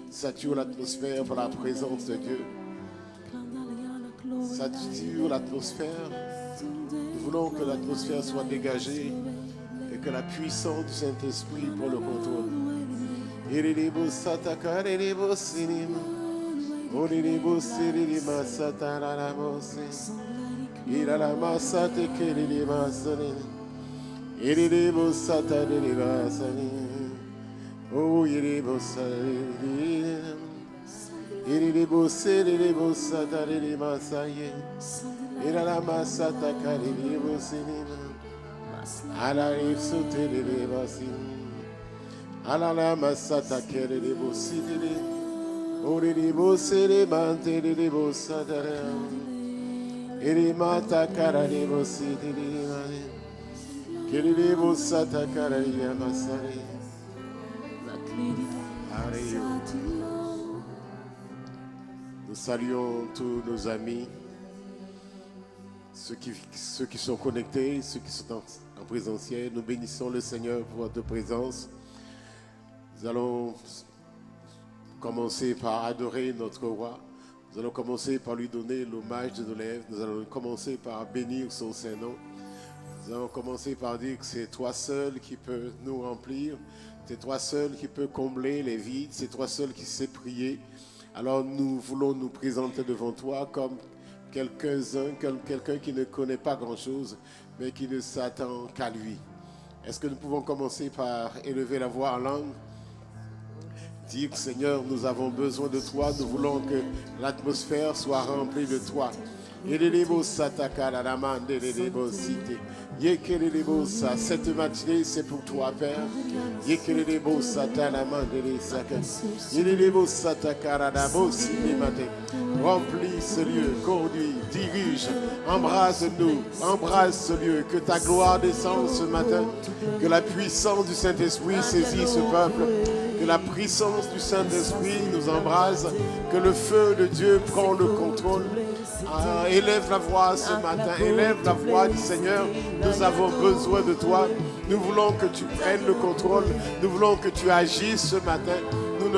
Sature l'atmosphère par la présence de Dieu. Sature l'atmosphère. Nous voulons que l'atmosphère soit dégagée et que la puissance du Saint-Esprit prenne le contrôle. Oh, nous saluons tous nos amis, ceux qui sont connectés, ceux qui sont en présentiel. Nous bénissons le Seigneur pour votre présence. Nous allons commencer par adorer notre roi. Nous allons commencer par lui donner l'hommage de nos lèvres. Nous allons commencer par bénir son Saint-Nom. Nous allons commencer par dire que c'est toi seul qui peux nous remplir. C'est toi seul qui peux combler les vides. C'est toi seul qui sais prier. Alors nous voulons nous présenter devant toi comme quelqu'un qui ne connaît pas grand-chose, mais qui ne s'attend qu'à lui. Est-ce que nous pouvons commencer par élever la voix en langue? Dire, Seigneur, nous avons besoin de toi. Nous voulons que l'atmosphère soit remplie de toi. Cette matinée, c'est pour toi, Père. Remplis ce lieu, conduis, dirige, embrasse-nous, embrasse ce lieu. Que ta gloire descende ce matin. Que la puissance du Saint-Esprit saisit ce peuple. Que la puissance du Saint-Esprit nous embrase. Que le feu de Dieu prend le contrôle. Élève la voix ce matin, élève la voix du Seigneur. Nous avons besoin de toi. Nous voulons que tu prennes le contrôle. Nous voulons que tu agisses ce matin. Nous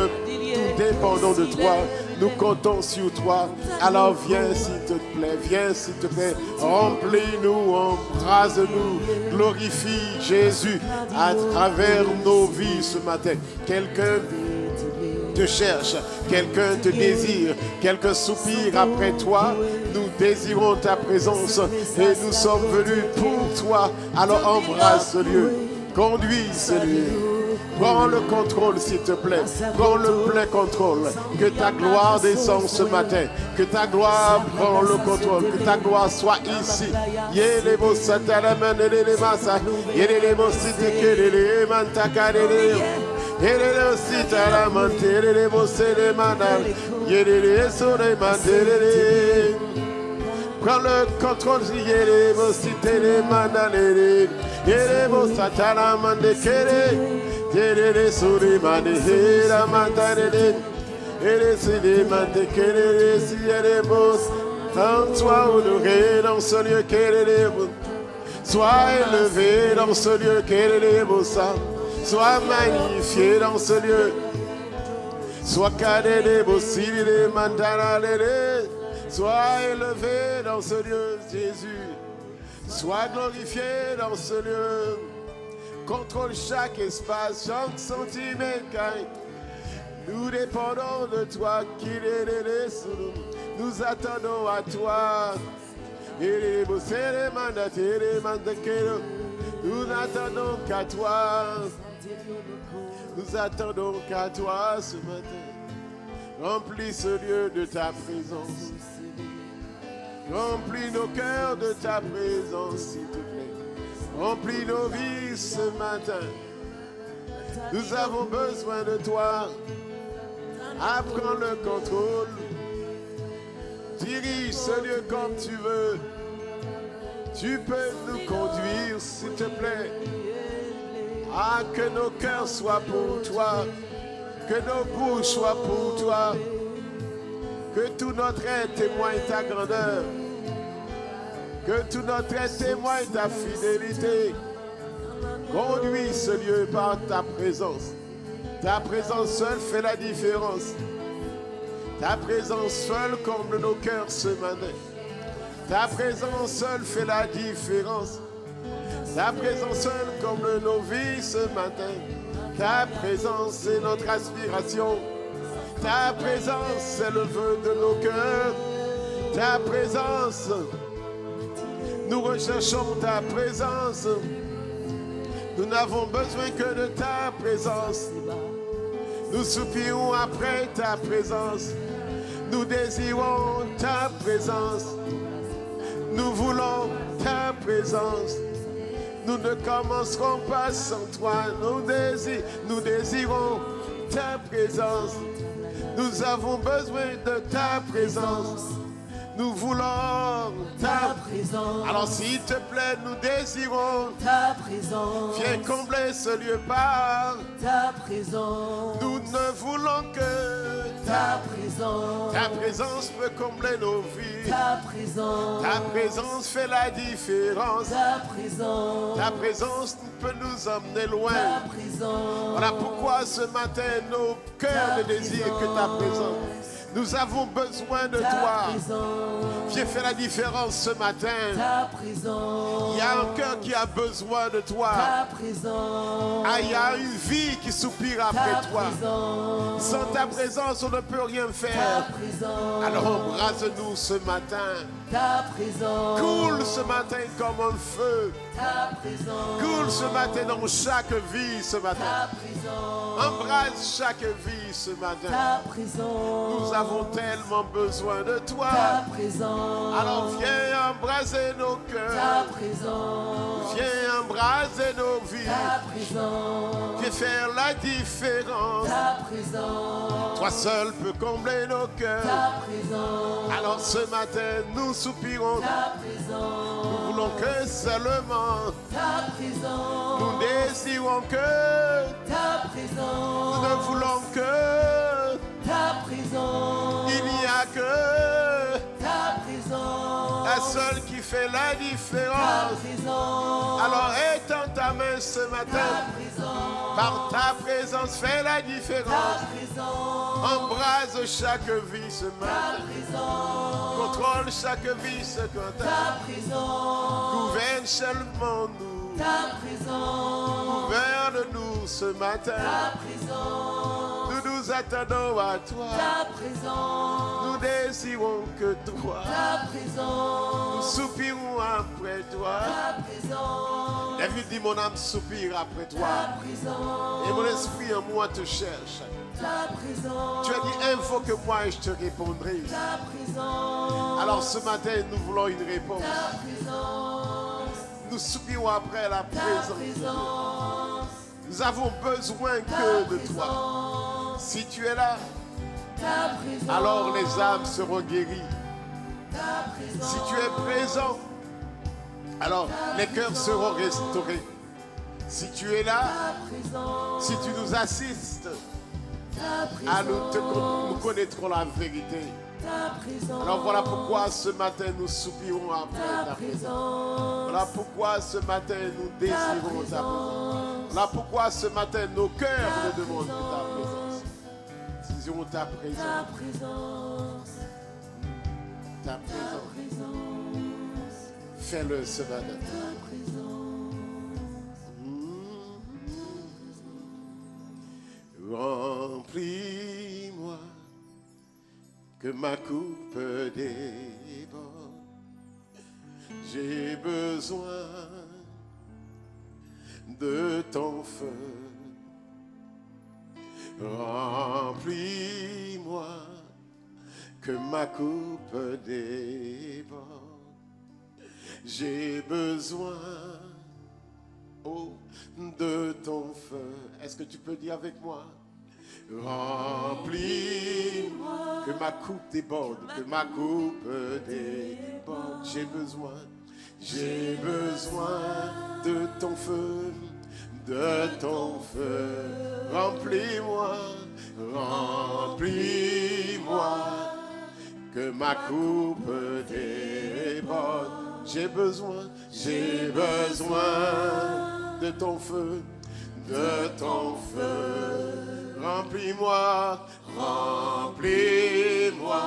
dépendons de toi. Nous comptons sur toi. Alors viens s'il te plaît, viens s'il te plaît. Remplis-nous, embrase-nous. Glorifie Jésus à travers nos vies ce matin. Quelqu'un te cherche, quelqu'un te désire, quelqu'un soupire après toi. Nous désirons ta présence et nous sommes venus pour toi. Alors embrasse ce lieu, conduis ce lieu. Prends le contrôle s'il te plaît. Prends le plein contrôle. Que ta gloire descende ce matin. Que ta gloire prenne le contrôle. Que ta gloire soit ici. Prends le contrôle, en toi honoré dans ce lieu, sois élevé dans ce lieu, sois magnifié dans ce lieu, sois sois élevé dans ce lieu, Jésus. Sois glorifié dans ce lieu. Contrôle chaque espace, chaque centimètre. Nous dépendons de toi. Nous attendons à toi. Nous n'attendons qu'à toi. Nous attendons qu'à toi ce matin. Remplis ce lieu de ta présence. Remplis nos cœurs de ta présence, s'il te plaît. Remplis nos vies ce matin. Nous avons besoin de toi. Apprends le contrôle. Dirige ce lieu comme tu veux. Tu peux nous conduire, s'il te plaît. Ah, que nos cœurs soient pour toi. Que nos bouches soient pour toi. Que tout notre être témoigne ta grandeur. Que tout notre être témoigne ta fidélité. Conduis ce lieu par ta présence. Ta présence seule fait la différence. Ta présence seule comble nos cœurs ce matin. Ta présence seule fait la différence. Ta présence seule comble nos vies ce matin. Ta présence est notre aspiration. Ta présence c'est le vœu de nos cœurs. Ta présence, nous recherchons ta présence. Nous n'avons besoin que de ta présence. Nous soupirons après ta présence. Nous désirons ta présence. Nous voulons ta présence. Nous ne commencerons pas sans toi. Nous désirons ta présence. Nous avons besoin de ta présence. Nous voulons ta présence. Alors s'il te plaît, nous désirons ta présence. Viens combler ce lieu par ta présence. Nous ne voulons que ta présence. Ta présence peut combler nos vies. Ta présence fait la différence. Ta présence peut nous emmener loin. Voilà pourquoi ce matin nos cœurs ne désirent que ta présence. Nous avons besoin de toi. Viens faire la différence ce matin. Il y a un cœur qui a besoin de toi. Ah, il y a une vie qui soupire après toi. Sans ta présence, on ne peut rien faire. Alors embrasse-nous ce matin. Coule ce matin comme un feu. Coule ce matin dans chaque vie ce matin. Embrasse chaque vie ce matin. Nous avons tellement besoin de toi. Alors viens embraser nos cœurs. Viens embraser nos vies. Viens faire la différence. Toi seul peux combler nos cœurs. Alors ce matin nous soupirons. Nous voulons que seulement nous désirons que nous ne voulons que il n'y a que la seule qui fait la différence. Alors étends ta main ce matin. Par ta présence, fais la différence. Embrase chaque vie ce matin. Contrôle chaque vie ce matin. Gouverne seulement nous. Gouverne-nous ce matin. Nous nous attendons à toi. Nous désirons que toi. Nous soupirons après toi. David dit, mon âme soupire après toi. Et mon esprit en moi te cherche. Tu as dit, invoque-moi et je te répondrai. Alors ce matin, nous voulons une réponse. Nous soupirons après la présence de Dieu. Nous avons besoin que de toi. Si tu es là, alors les âmes seront guéries. Si tu es présent, alors les cœurs seront restaurés. Si tu es là, si tu nous assistes, nous connaîtrons la vérité. Alors voilà pourquoi ce matin nous soupirons après ta présence. Voilà pourquoi ce matin nous désirons ta présence. Voilà pourquoi ce matin nos cœurs nous demandent ta présence. Désirons ta présence. Ta présence. Fais-le ce matin. Remplis-moi, que ma coupe déborde. J'ai besoin de ton feu. Remplis-moi, que ma coupe déborde. J'ai besoin oh, de ton feu. Est-ce que tu peux dire avec moi? Remplis-moi, que ma coupe déborde, que ma coupe déborde. J'ai besoin de ton feu, de ton feu. Remplis-moi, remplis-moi, que ma coupe déborde. J'ai besoin de ton feu, de ton feu. Remplis-moi, remplis-moi,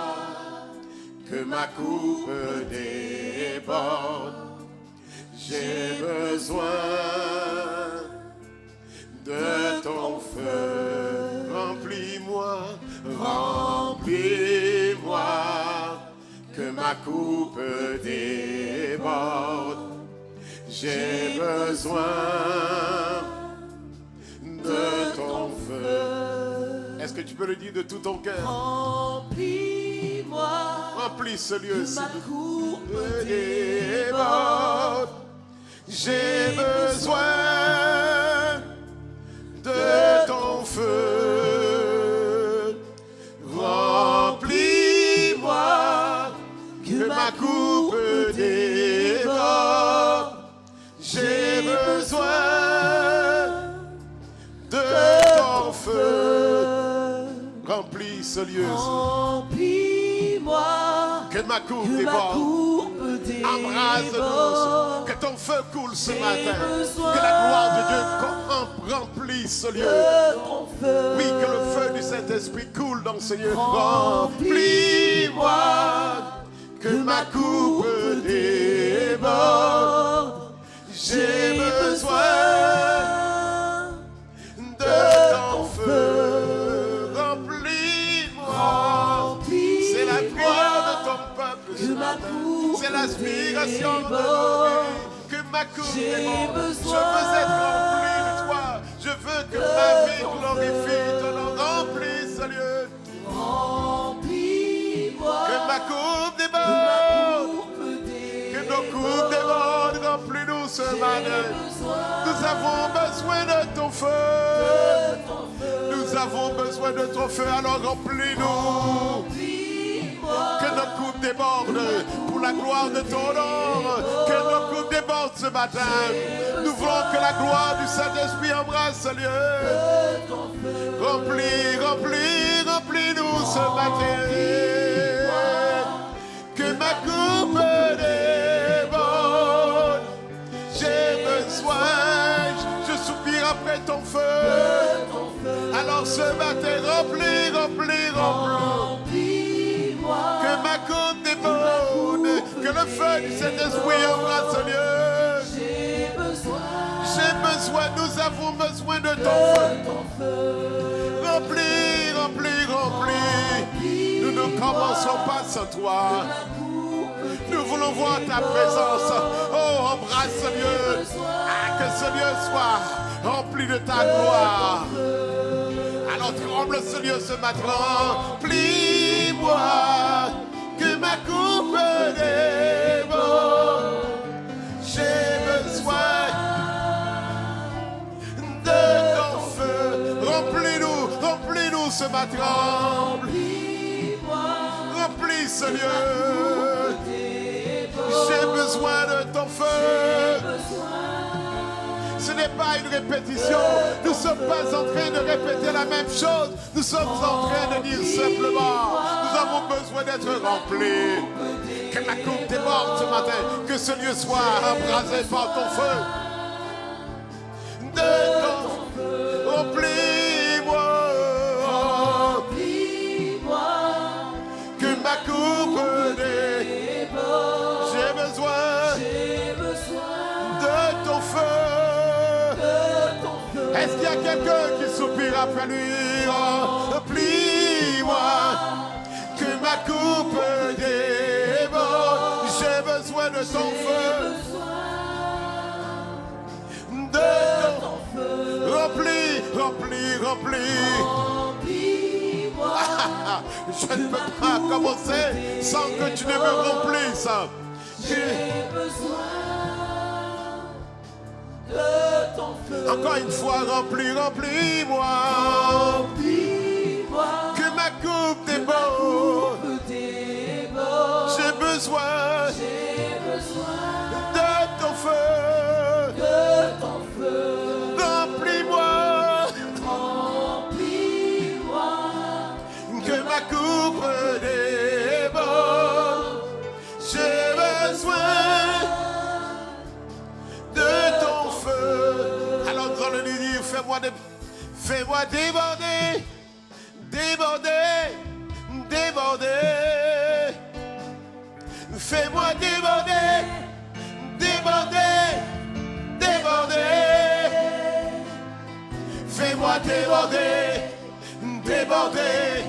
que ma coupe déborde. J'ai besoin de ton feu. Remplis-moi, remplis-moi, que ma coupe déborde. J'ai besoin de ton feu. Est-ce que tu peux le dire de tout ton cœur? Remplis-moi, remplis ce lieu, que ma coupe déborde. J'ai besoin de ton feu. Remplis-moi, que ma coupe déborde. J'ai besoin de ton feu. Remplis ce lieu. Remplis-moi, que ma coupe que ma déborde. coupe Embrasse-nous. Que ton feu coule ce matin. Que la gloire de Dieu remplisse ce lieu. Oui, que le feu du Saint-Esprit coule dans ce lieu. Remplis-moi, que ma coupe déborde. J'ai besoin de ton feu. Remplis-moi. C'est la prière de ton peuple ce matin. C'est l'aspiration de notre vie. Que ma coupe déborde. Je veux être rempli de toi. Je veux que ma vie glorifie ton nom. Remplis ce lieu. Que ma coupe déborde. Que nos coupes débordent. Remplis-nous ce matin. Nous avons besoin de ton feu. Nous avons besoin de ton feu. Alors remplis-nous. Que nos coupes débordent pour la gloire de ton nom. Que nos coupes débordent ce matin. Nous voulons que la gloire du Saint-Esprit embrasse ce lieu. Remplis, remplis, remplis-nous ce matin. Que ma coupe déborde. J'ai besoin, je soupire après ton feu. Alors ce matin, remplis, remplis, remplis. Que ma coupe déborde, que le feu du Saint-Esprit embrasse ce lieu. J'ai besoin, nous avons besoin de ton feu. Remplis, remplis, remplis. Nous ne commençons pas sans toi. Nous voulons voir ta présence. Oh, embrasse ce lieu. Ah, que ce lieu soit rempli de ta gloire. Alors tremble ce lieu ce matin. Remplis-moi, que ma coupe déborde. J'ai besoin de ton feu. Remplis-nous, remplis-nous ce matin. Remplis ce lieu. J'ai besoin de ton feu. Ce n'est pas une répétition. Nous ne sommes pas en train de répéter la même chose. Nous sommes en train de dire simplement, nous avons besoin d'être remplis. Que la coupe déborde ce matin. Que ce lieu soit embrasé par ton feu. De ton feu. Remplis-moi. Que ma coupe déborde. J'ai besoin de ton feu. Est-ce qu'il y a quelqu'un qui soupire après lui? Remplis-moi, que ma coupe déborde. J'ai besoin de ton feu. De ton feu. Remplis, remplis, remplis. Je ne peux pas commencer sans que tu ne me remplisses. J'ai besoin de Encore une fois, remplis-moi. Remplis-moi. Que ma coupe déborde. J'ai besoin de ton feu. Remplis-moi. Que ma coupe déborde. J'ai besoin de ton feu. Alors nous allons lui dire, fais-moi déborder, déborder, déborder. Fais-moi déborder, déborder, déborder. Fais-moi déborder, déborder,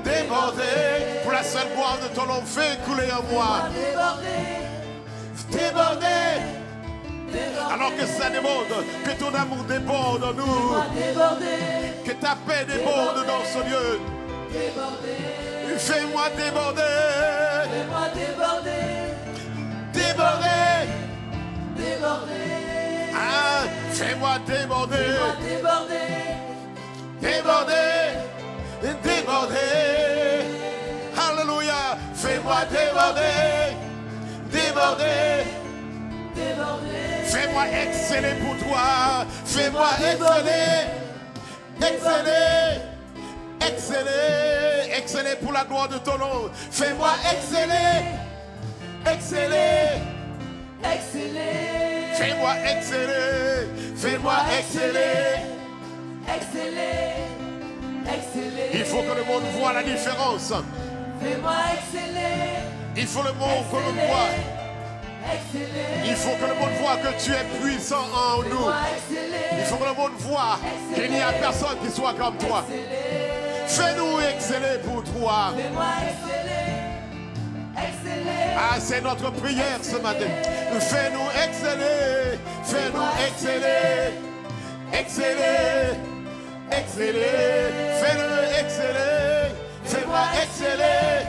déborder. Pour la seule gloire de ton nom, fais couler en moi. Déborder. Alors que ça déborde, que ton amour déborde en nous. Que ta paix déborde dans ce lieu. Fais-moi déborder. Déborder. Ah, fais-moi déborder. Déborder. Déborder. Alléluia. Fais-moi déborder. Déborder. Fais-moi exceller pour toi. Fais-moi exceller. Exceller. Exceller. Exceller pour la gloire de ton nom. Fais-moi exceller. Exceller. Exceller. Fais-moi exceller. Fais-moi exceller. Exceller. Il faut que le monde voit la différence. Fais-moi exceller. Il faut le monde que le voit. Il faut que le monde voit que tu es puissant en nous. Il faut que le monde voit qu'il n'y a personne qui soit comme toi. Fais-nous exceller pour toi. Ah, c'est notre prière ce matin. Fais-nous exceller. Fais-nous exceller. Exceller. Exceller. Fais-le exceller. Fais-moi exceller.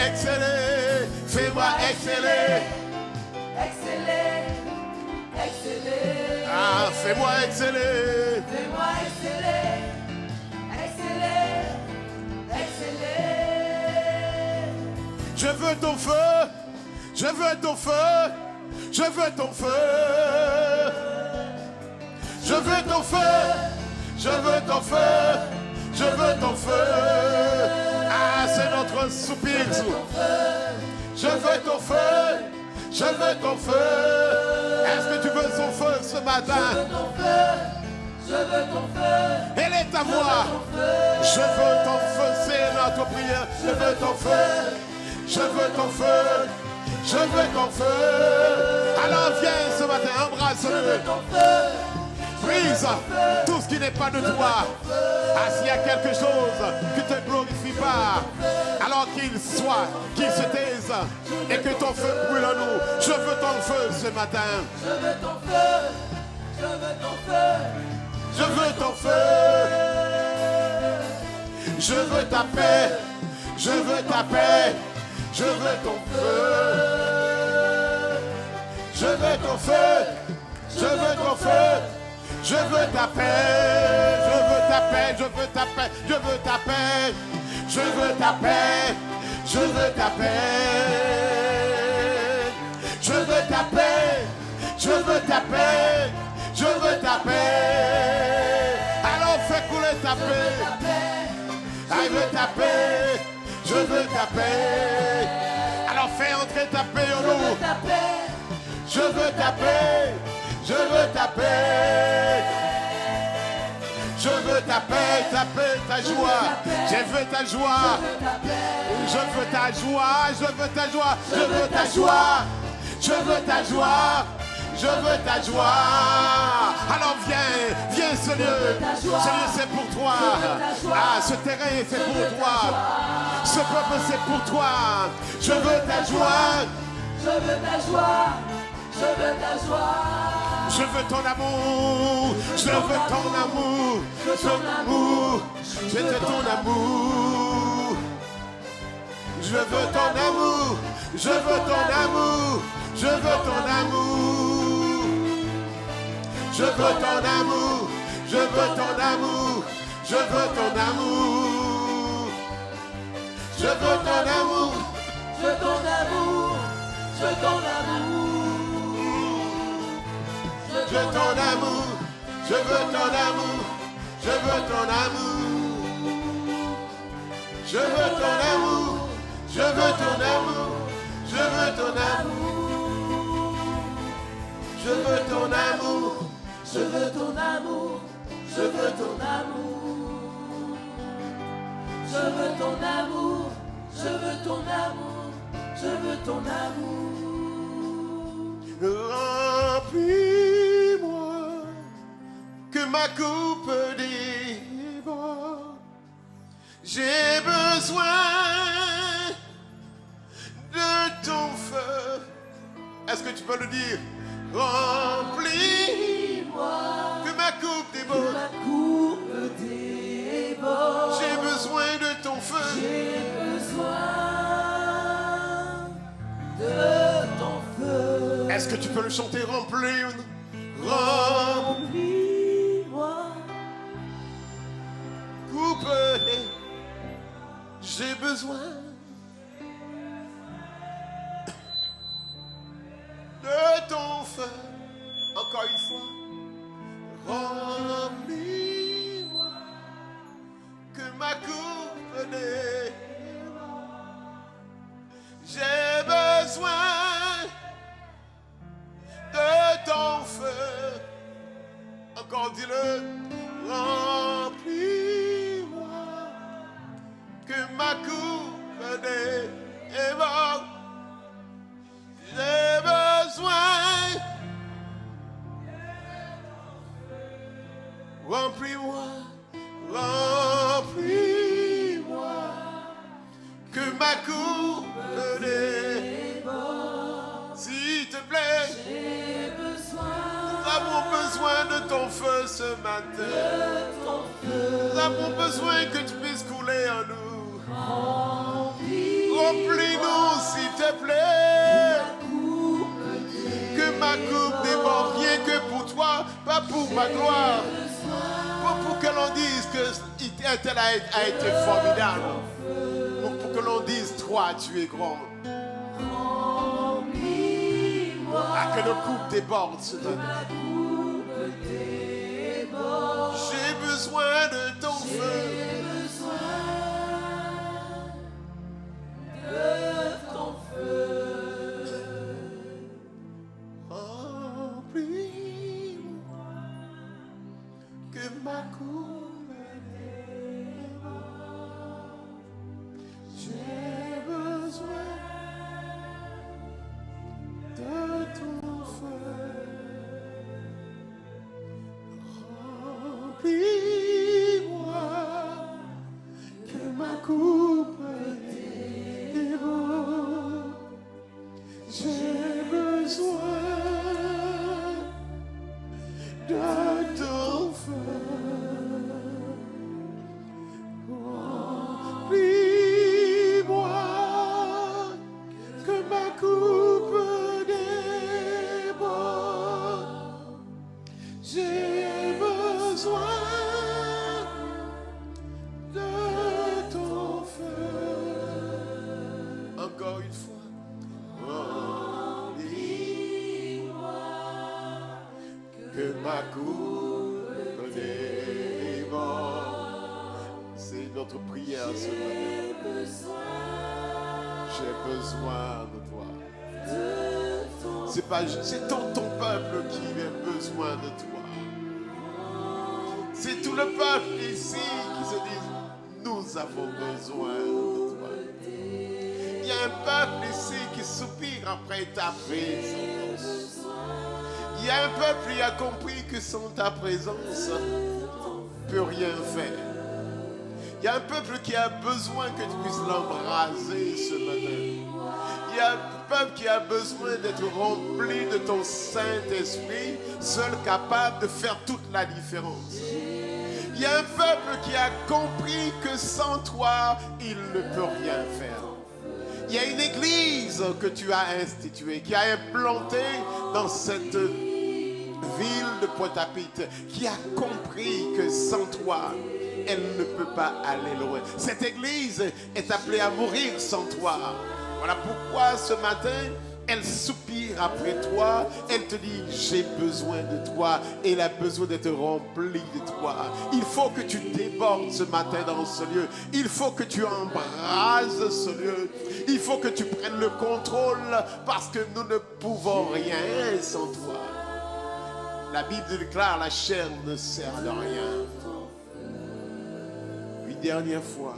Exceller. Fais-moi exceller. Ah, fais-moi exceller. Je veux ton feu. Je veux ton feu. Je veux ton feu. Je veux ton feu. Je veux ton feu. Je veux ton feu. Ah, c'est notre soupir. Je veux ton feu. Je veux ton feu. Est-ce que tu veux son feu ce matin? Je veux ton feu. Elle est ta voix. Je veux ton feu, c'est notre prière. Je veux ton feu. Je veux ton feu. Je veux ton feu. Alors viens ce matin, embrasse-le. Brise tout ce qui n'est pas de toi. Ah, s'il y a quelque chose qui ne te glorifie pas, alors qu'il soit, qu'il se taise et que ton feu brûle en nous. Je veux ton feu ce matin. Je veux ton feu. Je veux ton feu. Je veux ton feu. Je veux ta paix. Je veux ta paix. Je veux ton feu. Je veux ton feu. Je veux ton feu. Je veux ta paix. Je veux ta paix. Je veux ta paix. Je veux ta paix. Je veux ta paix. Je veux ta paix. Je veux ta paix. Je veux ta paix. Je veux ta paix. Alors fais couler ta paix. Je veux ta paix. Je veux ta paix. Alors fais entrer ta paix en nous. Je veux ta paix. Je veux ta paix. Je veux ta paix, ta joie. Je veux ta joie. Je veux ta joie. Je veux ta joie. Je veux ta joie. Je veux ta joie. Je veux ta joie. Alors viens ce lieu. Ce lieu c'est pour toi. Ah, ce terrain est fait pour toi. Ce peuple c'est pour toi. Je veux ta joie. Je veux ta joie. Je veux ta joie. Je veux ton amour. Je veux ton amour. Ton amour. Je veux ton amour. Je veux ton amour. Je veux ton amour. Je veux Je veux ton amour, je veux ton amour, je veux ton amour. Je veux ton amour, je veux ton amour, je veux ton amour. Je veux ton amour, je veux ton amour, je veux ton amour. Je veux ton amour, je veux ton amour, je veux ton amour. Je veux ton amour, je veux ton amour, je veux ton amour. Je veux ton amour, je veux ton amour, je veux ton amour. Remplis-moi, que ma coupe déborde. J'ai besoin de ton feu. Est-ce que tu peux le dire? Remplis-moi, que ma coupe déborde. J'ai besoin de ton feu. J'ai besoin de ton feu. Est-ce que tu peux le chanter? Remplis-moi. Coupe. J'ai besoin de ton feu. Encore une fois. Remplis-moi, que ma coupe déborde. J'ai besoin de ton feu. Encore dis-le. Remplis-moi, que ma coupe déborde. J'ai besoin. Remplis-moi, remplis-moi, que ma coupe déborde. S'il te plaît, j'ai besoin. Nous avons besoin de ton feu ce matin. Nous avons besoin que tu puisses couler en nous. Remplis-nous, s'il te plaît. Que ma coupe déborde, rien que pour toi, pas pour ma gloire. Pour que l'on dise que tel a été formidable. Pour que l'on dise, toi, tu es grand. Que notre coupe déborde ce matin. J'ai besoin de ton feu. Remplis-moi, que ma coupe déborde. J'ai besoin de ton feu. Remplis-moi, que ma coupe déborde. J'ai besoin de ton feu. Remplis-moi, que ma coupe déborde. J'ai besoin de ton feu. Encore une fois. Remplis-moi, que ma coupe déborde. C'est notre prière ce matin. J'ai besoin de toi. C'est ton peuple qui a besoin de toi. C'est tout le peuple ici qui se dit, nous avons besoin de toi. Il y a un peuple ici qui soupire après ta présence. Il y a un peuple qui a compris que sans ta présence, ne peut rien faire. Il y a un peuple qui a besoin que tu puisses l'embraser ce matin. Il y a un peuple qui a besoin d'être rempli de ton Saint-Esprit, seul capable de faire toute la différence. Il y a un peuple qui a compris que sans toi, il ne peut rien faire. Il y a une église que tu as instituée, qui a implanté dans cette ville de Pointe-à-Pitre qui a compris que sans toi, elle ne peut pas aller loin. Cette église est appelée à mourir sans toi. Voilà pourquoi ce matin, elle soupire après toi. Elle te dit, j'ai besoin de toi. Elle a besoin d'être remplie de toi. Il faut que tu débordes ce matin dans ce lieu. Il faut que tu embrases ce lieu. Il faut que tu prennes le contrôle parce que nous ne pouvons rien sans toi. La Bible déclare, la chair ne sert de rien. Une dernière fois.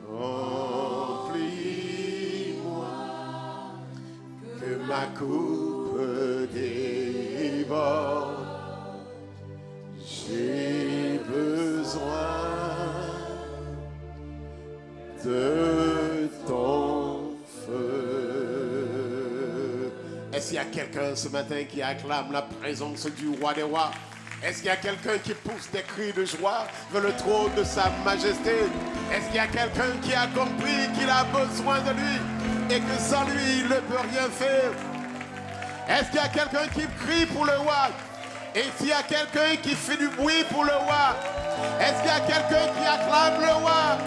Remplis-moi, que ma coupe déborde. J'ai besoin de ton feu. Est-ce qu'il y a quelqu'un ce matin qui acclame la présence du roi des rois? Est-ce qu'il y a quelqu'un qui pousse des cris de joie vers le trône de sa majesté? Est-ce qu'il y a quelqu'un qui a compris qu'il a besoin de lui et que sans lui, il ne peut rien faire? Est-ce qu'il y a quelqu'un qui crie pour le roi? Et s'il y a quelqu'un qui fait du bruit pour le roi? Est-ce qu'il y a quelqu'un qui acclame le roi?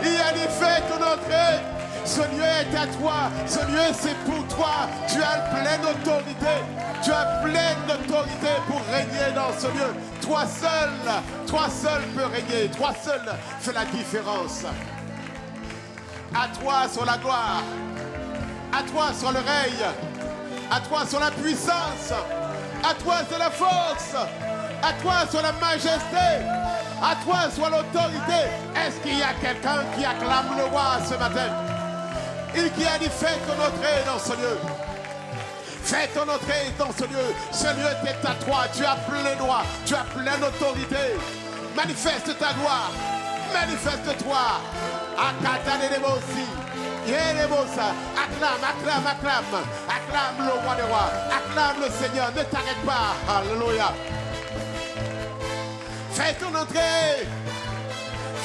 Il a dit, fais ton entrée. Ce lieu est à toi. Ce lieu, c'est pour toi. Tu as pleine autorité. Tu as pleine d'autorité pour régner dans ce lieu. Toi seul peux régner. Toi seul fais la différence. À toi soit la gloire. À toi soit le règne. À toi soit la puissance. À toi soit la force. À toi soit la majesté. À toi soit l'autorité. Est-ce qu'il y a quelqu'un qui acclame le roi ce matin? Et qui a dit, fais ton entrée dans ce lieu. Fais ton entrée dans ce lieu. Ce lieu est à toi. Tu as plein droit. Tu as pleine autorité. Manifeste ta gloire. Manifeste-toi. Acclame, acclame, acclame. Acclame le roi des rois. Acclame le Seigneur. Ne t'arrête pas. Alléluia. Fais ton entrée.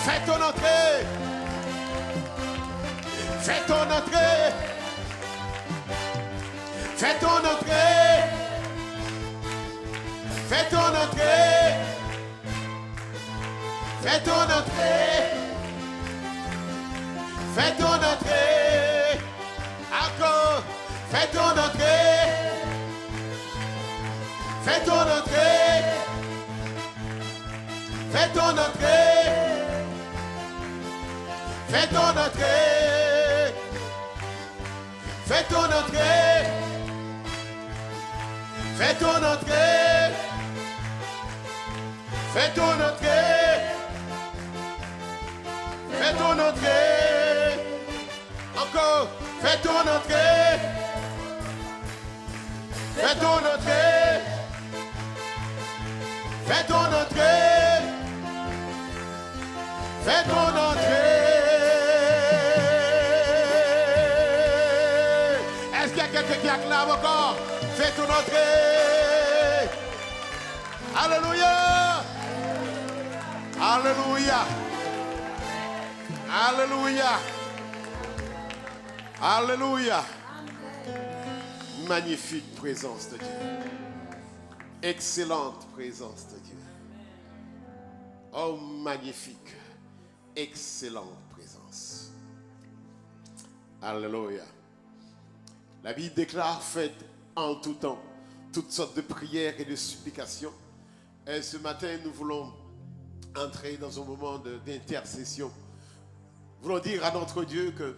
Fais ton entrée. Fais ton entrée. Fais ton entrée. Fais ton entrée. Fais ton entrée. Fais ton entrée. Encore. Fais ton entrée. Fais ton entrée. Fais ton entrée. Fais ton entrée. Fais ton entrée. Fais ton entrée. Fais ton entrée. Fais ton entrée. Encore. Fais ton entrée. Fais ton entrée. Fais ton entrée. Fais ton entrée. Est-ce qu'il y a quelqu'un qui acclame encore? Fais ton entrée. Alléluia. Alléluia. Alléluia. Alléluia. Magnifique présence de Dieu. Excellente présence de Dieu. Oh, magnifique. Excellente présence. Alléluia. La Bible déclare, faites en tout temps toutes sortes de prières et de supplications. Et ce matin, nous voulons entrer dans un moment d'intercession. Nous voulons dire à notre Dieu que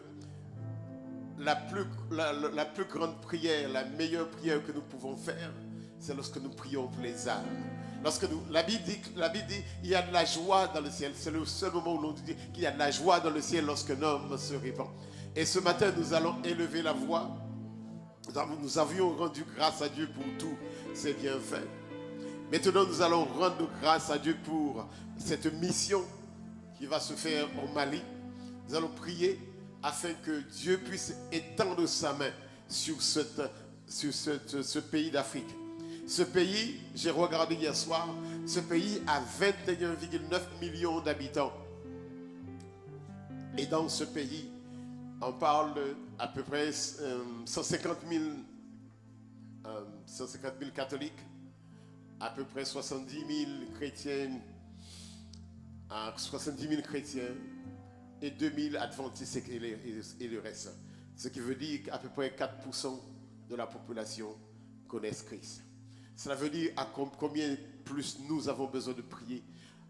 la plus grande prière, la meilleure prière que nous pouvons faire, c'est lorsque nous prions pour les âmes. La Bible dit, il y a de la joie dans le ciel. C'est le seul moment où l'on dit qu'il y a de la joie dans le ciel lorsque un homme se répand. Et ce matin, nous allons élever la voix. Nous avions rendu grâce à Dieu pour tous ses bienfaits. Maintenant, nous allons rendre grâce à Dieu pour cette mission qui va se faire au Mali. Nous allons prier afin que Dieu puisse étendre sa main sur ce pays d'Afrique. Ce pays, j'ai regardé hier soir, ce pays a 21,9 millions d'habitants. Et dans ce pays, on parle à peu près 150 000 catholiques, à peu près 70 000 chrétiens, 70 000 chrétiens et 2000 adventistes et le reste. Ce qui veut dire qu'à peu près 4% de la population connaissent Christ. Cela veut dire à combien plus nous avons besoin de prier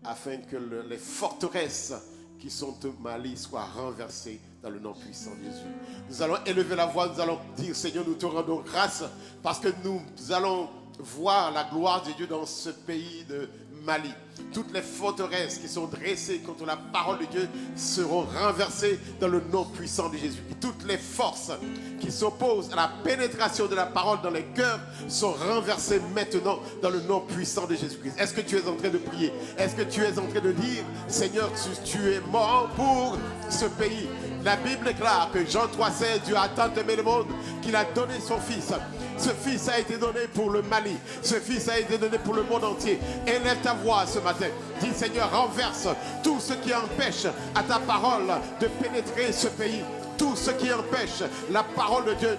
afin que les forteresses qui sont au Mali soient renversées dans le nom puissant de Jésus. Nous allons élever la voix, nous allons dire Seigneur, nous te rendons grâce parce que nous allons voir la gloire de Dieu dans ce pays de Mali. Toutes les forteresses qui sont dressées contre la parole de Dieu seront renversées dans le nom puissant de Jésus. Toutes les forces qui s'opposent à la pénétration de la parole dans les cœurs sont renversées maintenant dans le nom puissant de Jésus-Christ. Est-ce que tu es en train de prier? Est-ce que tu es en train de dire Seigneur, tu es mort pour ce pays? La Bible déclare que Jean 3,16, Dieu a tant aimé le monde qu'il a donné son Fils. Ce Fils a été donné pour le Mali. Ce Fils a été donné pour le monde entier. Élève ta voix ce matin. Dis Seigneur, renverse tout ce qui empêche à ta parole de pénétrer ce pays. Tout ce qui empêche la parole de Dieu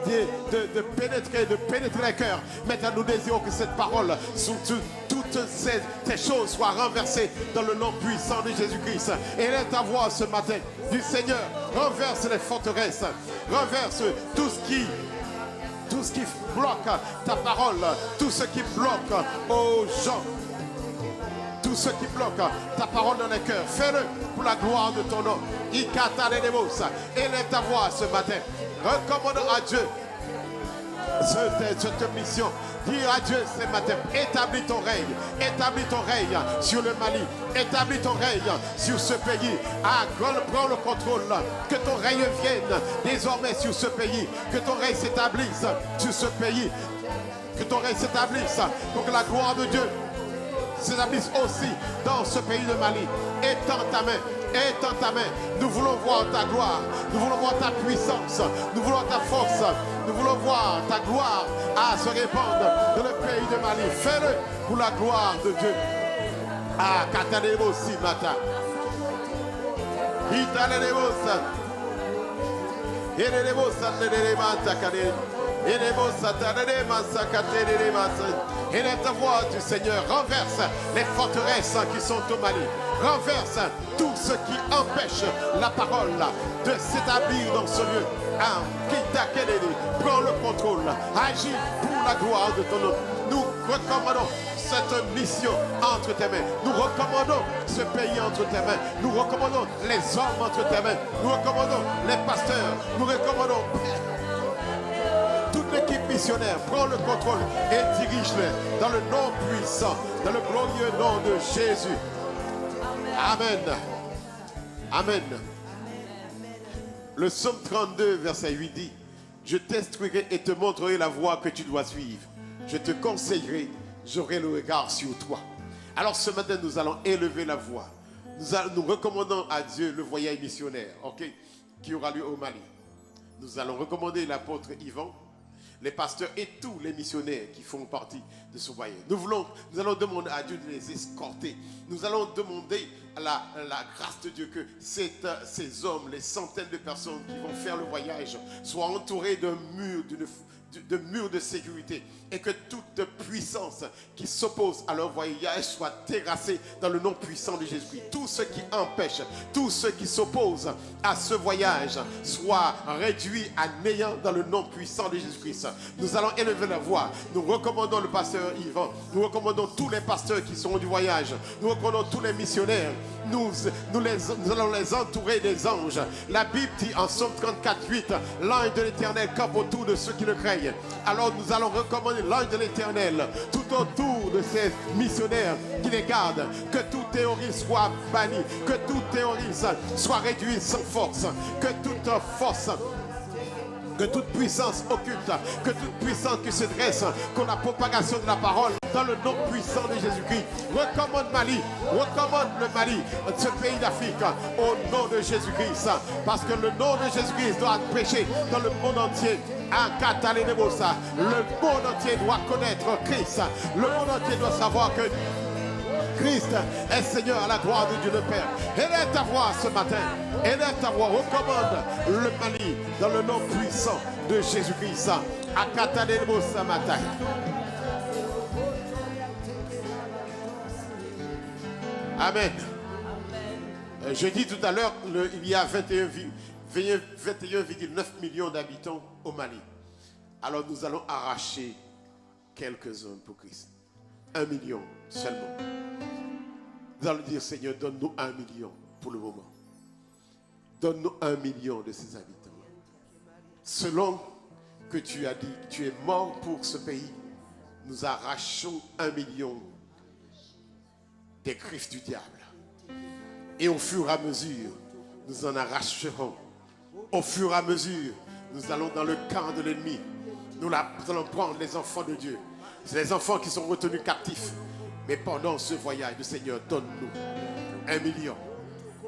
de pénétrer les cœurs. Maintenant, nous désirons que cette parole, toutes ces choses soient renversées dans le nom puissant de Jésus-Christ. Élève ta voix ce matin. Dis Seigneur, renverse les forteresses. Renverse tout ce qui bloque ta parole, tout ce qui bloque aux gens, tout ce qui bloque ta parole dans les cœurs, fais-le pour la gloire de ton nom. Élève ta voix ce matin, recommandons à Dieu cette mission. Dis à Dieu ce matin, établis ton règne sur le Mali, établis ton règne sur ce pays. Prends le contrôle, que ton règne vienne désormais sur ce pays, que ton règne s'établisse sur ce pays, que ton règne s'établisse pour que la gloire de Dieu s'établisse aussi dans ce pays de Mali. Étends ta main, nous voulons voir ta gloire, nous voulons voir ta puissance, nous voulons ta force, nous voulons voir ta gloire se répandre dans le pays de Mali. Fais-le pour la gloire de Dieu. Katanebo Simata. Itanebo Sa. Enebo Sataneba Takane. Enebo Sataneba Sakateneba. Élève ta voix du Seigneur, renverse les forteresses qui sont au Mali. Renverse tout ce qui empêche la parole de s'établir dans ce lieu. Prends le contrôle, agis pour la gloire de ton nom. Nous recommandons cette mission entre tes mains. Nous recommandons ce pays entre tes mains. Nous recommandons les hommes entre tes mains. Nous recommandons les pasteurs. Nous recommandons toute l'équipe missionnaire. Prends le contrôle et dirige-les dans le nom puissant, dans le glorieux nom de Jésus. Amen. Amen. Le psaume 32, verset 8 dit: je t'instruirai et te montrerai la voie que tu dois suivre. Je te conseillerai, j'aurai le regard sur toi. Alors ce matin, nous allons élever la voix. Nous recommandons à Dieu le voyage missionnaire, qui aura lieu au Mali. Nous allons recommander l'apôtre Yvan, les pasteurs et tous les missionnaires qui font partie de ce voyage. Nous allons demander à Dieu de les escorter. Nous allons demander à la grâce de Dieu que ces hommes, les centaines de personnes qui vont faire le voyage, soient entourés d'un mur de sécurité et que toute puissance qui s'oppose à leur voyage soit terrassée dans le nom puissant de Jésus-Christ. Tout ce qui empêche, tout ce qui s'oppose à ce voyage soit réduit à néant dans le nom puissant de Jésus-Christ. Nous allons élever la voix. Nous recommandons le pasteur Yvan. Nous recommandons tous les pasteurs qui seront du voyage. Nous recommandons tous les missionnaires. Nous allons les entourer des anges. La Bible dit en Psaume 34:8, l'ange de l'Éternel campe autour de ceux qui le craignent. Alors nous allons recommander l'ange de l'Éternel tout autour de ces missionnaires qui les gardent. Que toute théorie soit bannie, que toute théorie soit réduite sans force, que toute force, que toute puissance occulte, que toute puissance qui se dresse contre la propagation de la parole dans le nom puissant de Jésus-Christ. Recommande le Mali, ce pays d'Afrique, au nom de Jésus-Christ, parce que le nom de Jésus-Christ doit être prêché dans le monde entier. Le monde entier doit connaître Christ. Le monde entier doit savoir que Christ est Seigneur à la gloire de Dieu le Père. Élève ta voix ce matin. Élève ta voix. Recommande le Mali dans le nom puissant de Jésus-Christ. Amen. Je dis tout à l'heure, il y a 21,9 millions d'habitants au Mali. Alors nous allons arracher quelques-uns pour Christ. 1 million seulement. Nous allons dire, Seigneur, donne-nous 1 million pour le moment. Donne-nous 1 million de ces habitants. Selon que tu as dit, tu es mort pour ce pays, nous arrachons 1 million des griffes du diable. Et au fur et à mesure, nous en arracherons. Au fur et à mesure, nous allons dans le camp de l'ennemi. Nous allons prendre les enfants de Dieu. C'est les enfants qui sont retenus captifs. Mais pendant ce voyage, le Seigneur donne-nous 1 million.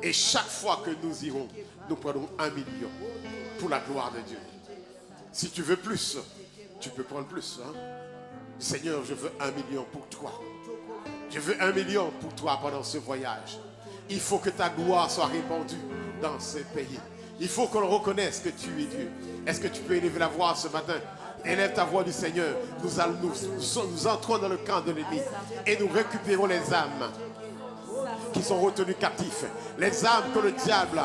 Et chaque fois que nous irons, nous prenons 1 million pour la gloire de Dieu. Si tu veux plus, tu peux prendre plus. Hein? Seigneur, je veux 1 million pour toi. Je veux 1 million pour toi pendant ce voyage. Il faut que ta gloire soit répandue dans ce pays. Il faut qu'on reconnaisse que tu es Dieu. Est-ce que tu peux élever la voix ce matin? Élève ta voix du Seigneur. Nous entrons dans le camp de l'ennemi et nous récupérons les âmes qui sont retenues captifs. Les âmes que le diable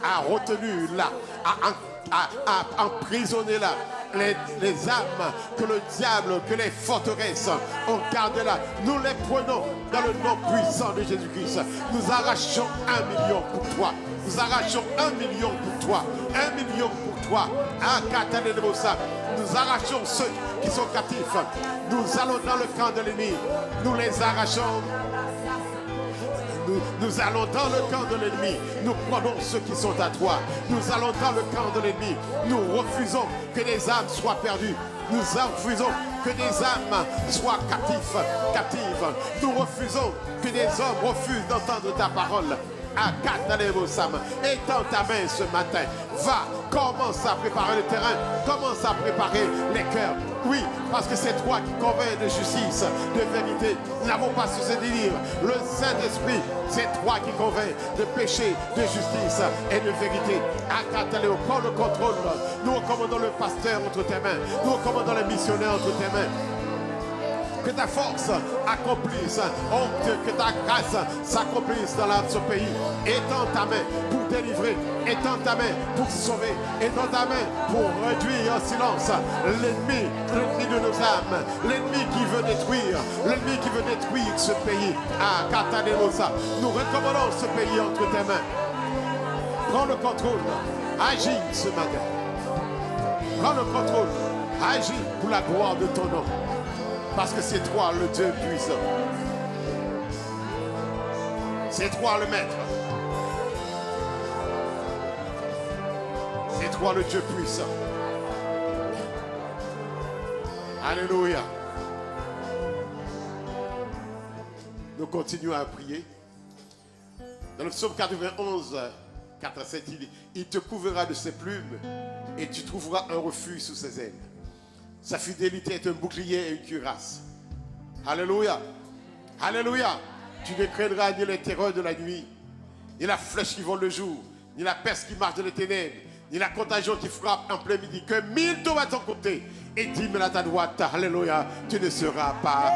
a retenues là, a emprisonnées là. Les âmes que le diable, que les forteresses ont gardées là, nous les prenons dans le nom puissant de Jésus-Christ. Nous arrachons 1 million pour toi. Nous arrachons 1 million pour toi. 1 million pour toi. Nous arrachons ceux qui sont captifs. Nous allons dans le camp de l'ennemi. Nous les arrachons. Nous allons dans le camp de l'ennemi. Nous prenons ceux qui sont à toi. Nous allons dans le camp de l'ennemi. Nous refusons que des âmes soient perdues. Nous refusons que des âmes soient captives. Nous refusons que des hommes refusent d'entendre ta parole. Étends ta main ce matin. Va, commence à préparer le terrain. Commence à préparer les cœurs. Oui, parce que c'est toi qui convaincs de justice, de vérité. Nous n'avons pas su se dire. Le Saint-Esprit, c'est toi qui convaincs de péché, de justice et de vérité. Prends le contrôle. Nous recommandons le pasteur entre tes mains. Nous recommandons les missionnaires entre tes mains. Que ta force accomplisse, oh Dieu, que ta grâce s'accomplisse dans ce pays. Étends ta main pour délivrer, étends ta main pour sauver, étends ta main pour réduire en silence l'ennemi de nos âmes, l'ennemi qui veut détruire ce pays. Ah, Katanemosa, nous recommandons ce pays entre tes mains. Prends le contrôle, agis ce matin. Prends le contrôle, agis pour la gloire de ton nom. Parce que c'est toi le Dieu puissant. C'est toi le maître. C'est toi le Dieu puissant. Alléluia. Nous continuons à prier. Dans le psaume 91, 4 à 7, il dit, il te couvrira de ses plumes et tu trouveras un refuge sous ses ailes. Sa fidélité est un bouclier et une cuirasse. Alléluia. Alléluia. Tu ne craindras ni les terreurs de la nuit, ni la flèche qui vole le jour, ni la peste qui marche dans les ténèbres, ni la contagion qui frappe en plein midi. Que 1000 tombent à ton côté et 10 000 à ta droite. Alléluia. Tu ne seras pas.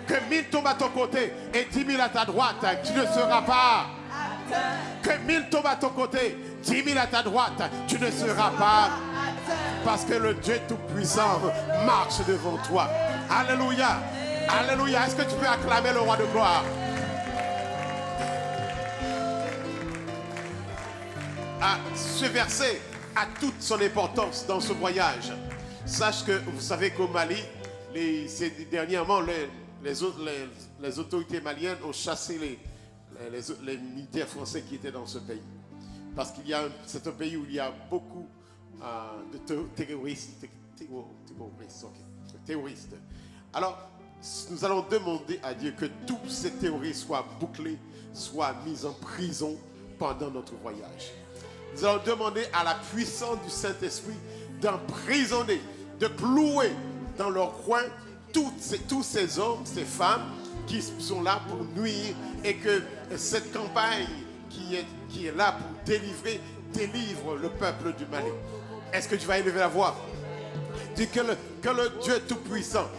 Que 1000 tombent à ton côté et 10 000 à ta droite. Tu ne seras pas. Que 1000 tombent à ton côté, 10 000 à ta droite. Tu ne seras pas. Parce que le Dieu Tout-Puissant marche devant toi. Alléluia. Alléluia. Est-ce que tu peux acclamer le roi de gloire? Ce verset a toute son importance dans ce voyage. Sache que vous savez qu'au Mali, dernièrement, les autorités maliennes ont chassé les militaires français qui étaient dans ce pays. Parce qu'il y a c'est un pays où il y a beaucoup de terroristes. Alors, nous allons demander à Dieu que tous ces terroristes soient bouclés, soient mis en prison pendant notre voyage. Nous allons demander à la puissance du Saint-Esprit d'emprisonner, de clouer dans leur coin tous ces hommes, ces femmes qui sont là pour nuire, et que cette campagne qui est là pour délivre le peuple du Mali. Est-ce que tu vas élever la voix? Dis que le Dieu Tout-Puissant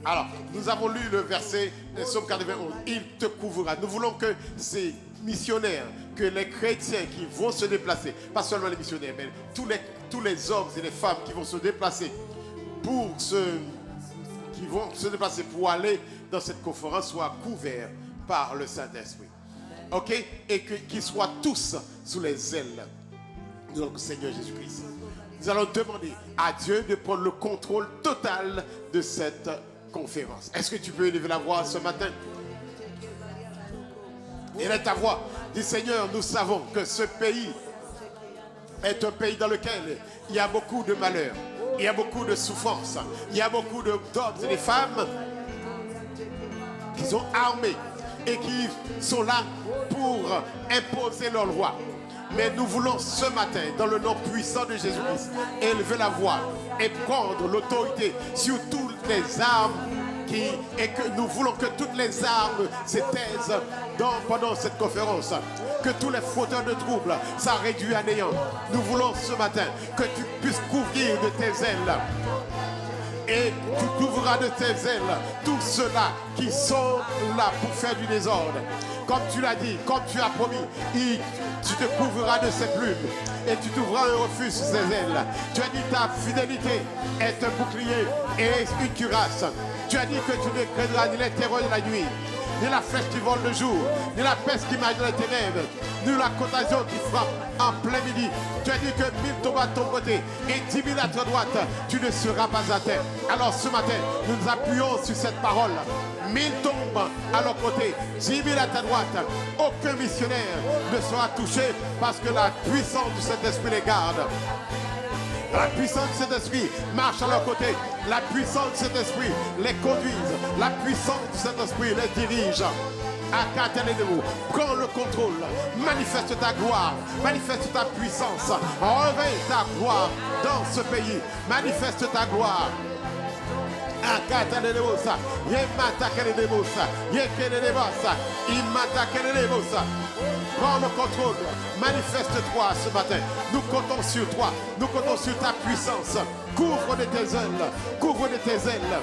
Alors, nous avons lu le verset de Psaume 91. Il te couvrira. Nous voulons que ces missionnaires, que les chrétiens qui vont se déplacer, pas seulement les missionnaires, mais tous les hommes et les femmes qui vont se déplacer pour aller dans cette conférence soient couverts par le Saint-Esprit. Ok? Et qu'ils soient tous sous les ailes de notre Seigneur Jésus-Christ. Nous allons demander à Dieu de prendre le contrôle total de cette conférence. Est-ce que tu peux élever la voix ce matin? Élève ta voix. Dis Seigneur, nous savons que ce pays est un pays dans lequel il y a beaucoup de malheurs, il y a beaucoup de souffrances, il y a beaucoup d'hommes et de femmes qui sont armés et qui sont là pour imposer leur loi. Mais nous voulons ce matin, dans le nom puissant de Jésus-Christ, élever la voix et prendre l'autorité sur toutes les armes et que nous voulons que toutes les armes se taisent pendant cette conférence. Que tous les fauteurs de troubles soient réduits à néant. Nous voulons ce matin que tu puisses couvrir de tes ailes. Et tu couvriras de tes ailes tous ceux-là qui sont là pour faire du désordre. Comme tu l'as dit, comme tu as promis, tu te couvriras de ses plumes et tu t'ouvriras un refuge sur ses ailes. Tu as dit ta fidélité est un bouclier et une cuirasse. Tu as dit que tu ne craindras ni les terreurs de la nuit, ni la flèche qui vole le jour, ni la peste qui marche dans les ténèbres, ni la contagion qui frappe en plein midi. Tu as dit que 1000 tombent à ton côté et 10 000 à ta droite, tu ne seras pas atteint. Alors ce matin, nous nous appuyons sur cette parole. 1000 tombent à leur côté, 10 000 à ta droite. Aucun missionnaire ne sera touché parce que la puissance du Saint-Esprit les garde. La puissance de cet esprit marche à leur côté. La puissance de cet esprit les conduise. La puissance de cet esprit les dirige. Prends le contrôle. Manifeste ta gloire. Manifeste ta puissance. Réveille ta gloire dans ce pays. Manifeste ta gloire. Prends le contrôle, manifeste-toi ce matin. Nous comptons sur toi, nous comptons sur ta puissance. Couvre de tes ailes, couvre de tes ailes.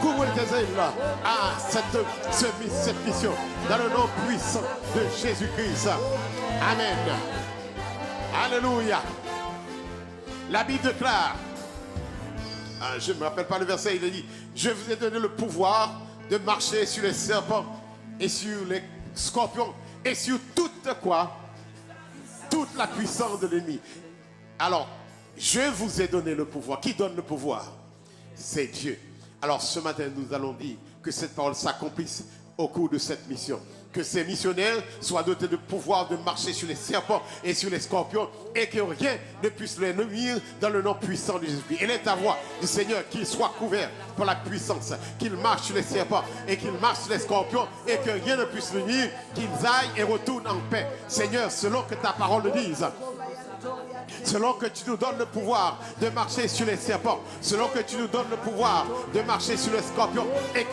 Couvre de tes ailes à cette mission. Dans le nom puissant de Jésus-Christ. Amen. Alléluia. La Bible déclare, je ne me rappelle pas le verset, il a dit, je vous ai donné le pouvoir de marcher sur les serpents et sur les scorpions et sur toute la puissance de l'ennemi. Alors, je vous ai donné le pouvoir. Qui donne le pouvoir? C'est Dieu. Alors ce matin, nous allons dire que cette parole s'accomplisse au cours de cette mission. Que ces missionnaires soient dotés de pouvoir de marcher sur les serpents et sur les scorpions et que rien ne puisse les nuire dans le nom puissant de Jésus-Christ. Et ta voix du Seigneur, qu'il soit couvert par la puissance, qu'il marche sur les serpents et qu'il marche sur les scorpions et que rien ne puisse le nuire, qu'ils aillent et retournent en paix. Seigneur, selon que ta parole le dise, selon que tu nous donnes le pouvoir de marcher sur les serpents, selon que tu nous donnes le pouvoir de marcher sur les scorpions et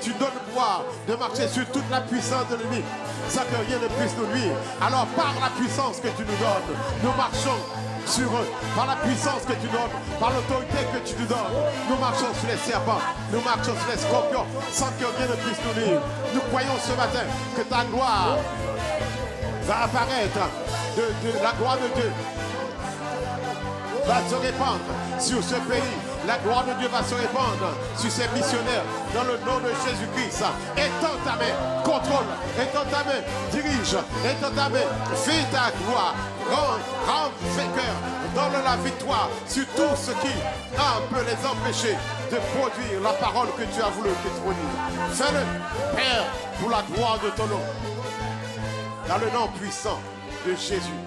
tu donnes le pouvoir de marcher sur toute la puissance de l'ennemi, sans que rien ne puisse nous nuire. Alors par la puissance que tu nous donnes, nous marchons sur eux, par la puissance que tu donnes, par l'autorité que tu nous donnes, nous marchons sur les serpents, nous marchons sur les scorpions, sans que rien ne puisse nous nuire. Nous croyons ce matin que ta gloire va apparaître, la gloire de Dieu va se répandre sur ce pays. La gloire de Dieu va se répandre sur ces missionnaires dans le nom de Jésus-Christ. Étends ta main, contrôle, étends ta main, dirige, étends ta main, fais ta gloire, rends vainqueur, donne la victoire sur tout ce qui peut les empêcher de produire la parole que tu as voulu qu'ils produisent. Fais-le, Père, pour la gloire de ton nom. Dans le nom puissant de Jésus.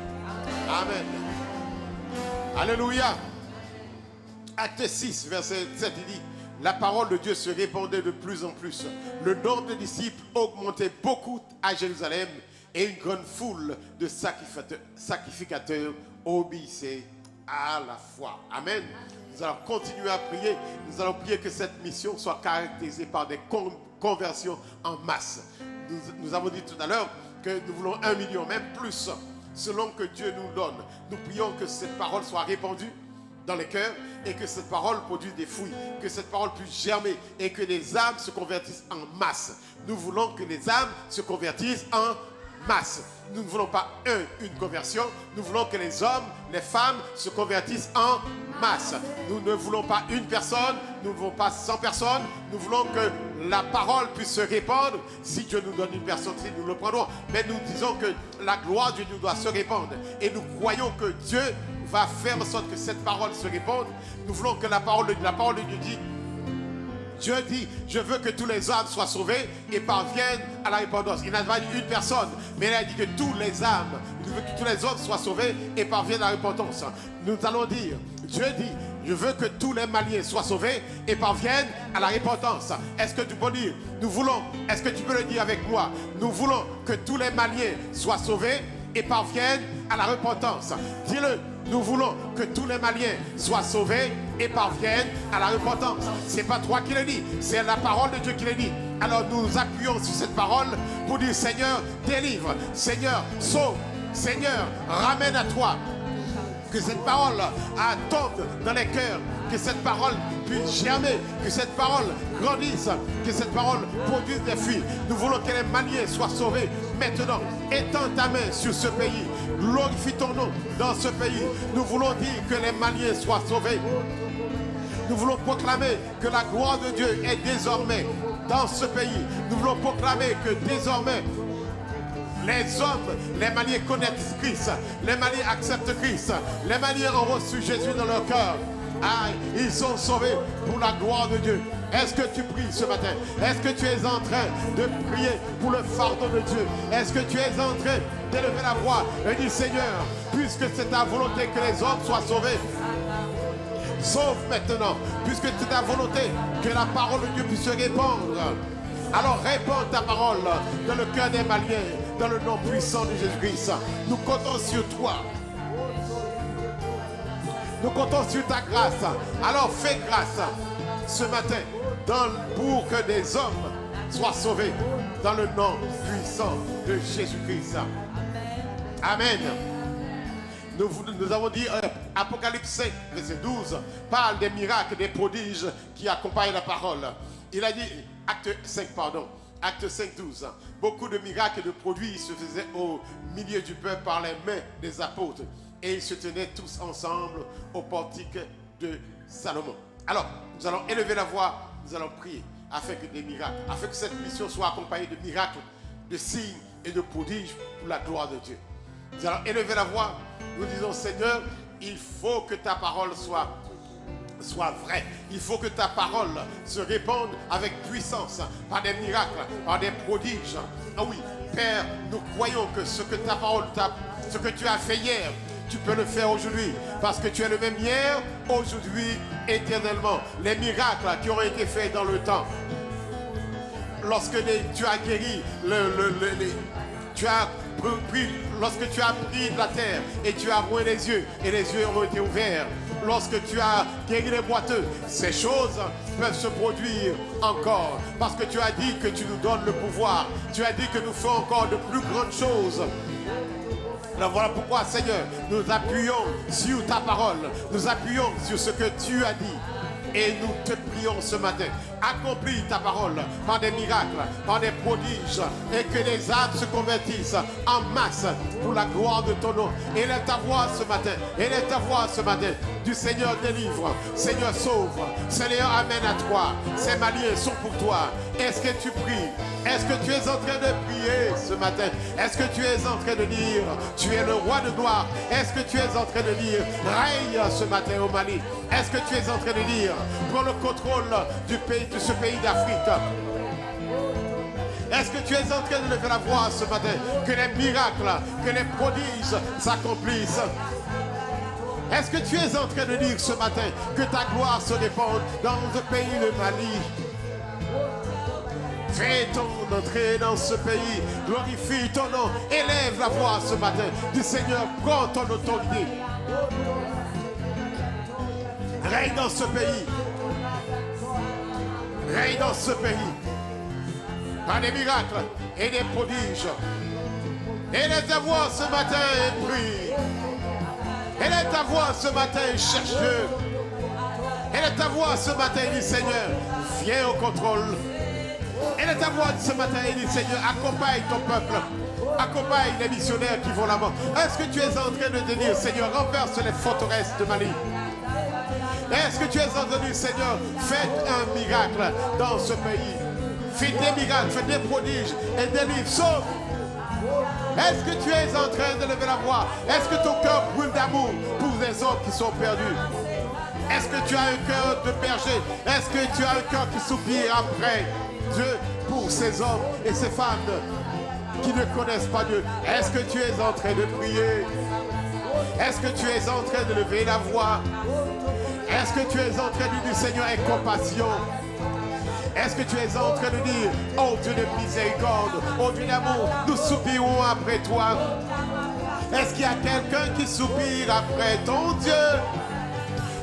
Amen. Alléluia. Acte 6, verset 7, il dit, la parole de Dieu se répandait de plus en plus. Le nombre de disciples augmentait beaucoup à Jérusalem et une grande foule de sacrificateurs obéissait à la foi. Amen. Nous allons continuer à prier. Nous allons prier que cette mission soit caractérisée par des conversions en masse. Nous avons dit tout à l'heure que nous voulons 1 million, même plus, selon que Dieu nous donne. Nous prions que cette parole soit répandue dans les cœurs et que cette parole produise des fruits, que cette parole puisse germer et que les âmes se convertissent en masse. Nous voulons que les âmes se convertissent en masse. Nous ne voulons pas une conversion, nous voulons que les hommes, les femmes se convertissent en masse. Nous ne voulons pas une personne, nous ne voulons pas 100 personnes, nous voulons que la parole puisse se répandre. Si Dieu nous donne une personne, si nous le prenons, mais nous disons que la gloire de Dieu doit se répandre et nous croyons que Dieu va faire en sorte que cette parole se répande. Nous voulons que la parole de Dieu dit, Dieu dit, je veux que tous les âmes soient sauvés et parviennent à la repentance. Il n'a pas dit une personne, mais il a dit que tous les âmes, il veut que tous les hommes soient sauvés et parviennent à la repentance. Nous allons dire, Dieu dit, je veux que tous les Maliens soient sauvés et parviennent à la repentance. Est-ce que tu peux dire, nous voulons, est-ce que tu peux le dire avec moi? Nous voulons que tous les Maliens soient sauvés et parviennent à la repentance. Dis-le. Nous voulons que tous les Maliens soient sauvés et parviennent à la repentance. Ce n'est pas toi qui le dis, c'est la parole de Dieu qui le dit. Alors nous nous appuyons sur cette parole pour dire, Seigneur, délivre, Seigneur, sauve, Seigneur, ramène à toi. Que cette parole tombe dans les cœurs, que cette parole puisse germer, que cette parole grandisse, que cette parole produise des fruits. Nous voulons que les Maliens soient sauvés. Maintenant, étends ta main sur ce pays. Glorifie ton nom dans ce pays. Nous voulons dire que les Maliens soient sauvés. Nous voulons proclamer que la gloire de Dieu est désormais dans ce pays. Nous voulons proclamer que désormais, les hommes, les Maliens connaissent Christ. Les Maliens acceptent Christ. Les Maliens ont reçu Jésus dans leur cœur. Ah, ils sont sauvés pour la gloire de Dieu. Est-ce que tu pries ce matin? Est-ce que tu es en train de prier pour le fardeau de Dieu? Est-ce que tu es en train d'élever la voix et dire, Seigneur, puisque c'est ta volonté que les hommes soient sauvés, sauve maintenant, puisque c'est ta volonté que la parole de Dieu puisse se répandre. Alors répands ta parole dans le cœur des Maliens, dans le nom puissant de Jésus-Christ. Nous comptons sur toi. Nous comptons sur ta grâce. Alors fais grâce ce matin pour que des hommes soient sauvés dans le nom puissant de Jésus-Christ. Amen. Nous avons dit, Apocalypse 5, verset 12, parle des miracles, des prodiges qui accompagnent la parole. Il a dit, acte 5, 12, beaucoup de miracles et de produits se faisaient au milieu du peuple par les mains des apôtres. Et ils se tenaient tous ensemble au portique de Salomon. Alors, nous allons élever la voix, nous allons prier afin que des miracles, afin que cette mission soit accompagnée de miracles, de signes et de prodiges pour la gloire de Dieu. Nous allons élever la voix, nous disons, Seigneur, il faut que ta parole soit vraie. Il faut que ta parole se répande avec puissance, par des miracles, par des prodiges. Ah oui, Père, nous croyons que ce que ta parole, ce que tu as fait hier, tu peux le faire aujourd'hui, parce que tu es le même hier, aujourd'hui, éternellement. Les miracles qui ont été faits dans le temps, lorsque tu as guéri lorsque tu as pris la terre et tu as roulé les yeux et les yeux ont été ouverts, lorsque tu as guéri les boiteux, ces choses peuvent se produire encore, parce que tu as dit que tu nous donnes le pouvoir, tu as dit que nous ferons encore de plus grandes choses. Alors voilà pourquoi, Seigneur, nous appuyons sur ta parole, nous appuyons sur ce que tu as dit. Et nous te prions ce matin, accomplis ta parole par des miracles, par des prodiges, et que les âmes se convertissent en masse pour la gloire de ton nom. Élève ta voix ce matin, élève ta voix ce matin. Du Seigneur délivre, Seigneur sauve, Seigneur amène à toi. Ces Maliens sont pour toi. Est-ce que tu pries? Est-ce que tu es en train de prier ce matin? Est-ce que tu es en train de dire, tu es le roi de gloire? Est-ce que tu es en train de dire, règne ce matin au Mali? Est-ce que tu es en train de dire, prends le contrôle de ce pays d'Afrique? Est-ce que tu es en train de lever la voix ce matin? Que les miracles, que les prodiges s'accomplissent. Est-ce que tu es en train de dire ce matin que ta gloire se répande dans ce pays de Mali? Fais ton entrée dans ce pays, glorifie ton nom, élève la voix ce matin. Du Seigneur, prends ton autorité. Règne dans ce pays. Règne dans ce pays. Par des miracles et des prodiges. Élève ta voix ce matin et prie. Elle est ta voix ce matin, cherche Dieu. Elle est ta voix ce matin, dit Seigneur, viens au contrôle. Elle est ta voix ce matin, dit Seigneur, accompagne ton peuple. Accompagne les missionnaires qui vont là-bas. Est-ce que tu es en train de te dire, Seigneur, renverse les forteresses de Mali? Est-ce que tu es en train de dire, Seigneur, faites un miracle dans ce pays? Faites des miracles, faites des prodiges et des livres, sauve. Est-ce que tu es en train de lever la voix? Est-ce que ton cœur brûle d'amour pour les hommes qui sont perdus? Est-ce que tu as un cœur de berger? Est-ce que tu as un cœur qui soupire après Dieu pour ces hommes et ces femmes qui ne connaissent pas Dieu? Est-ce que tu es en train de prier? Est-ce que tu es en train de lever la voix? Est-ce que tu es en train de dire, Seigneur, aie compassion? Est-ce que tu es en train de dire, oh Dieu de miséricorde, oh Dieu d'amour, nous soupirons après toi? Est-ce qu'il y a quelqu'un qui soupire après ton Dieu?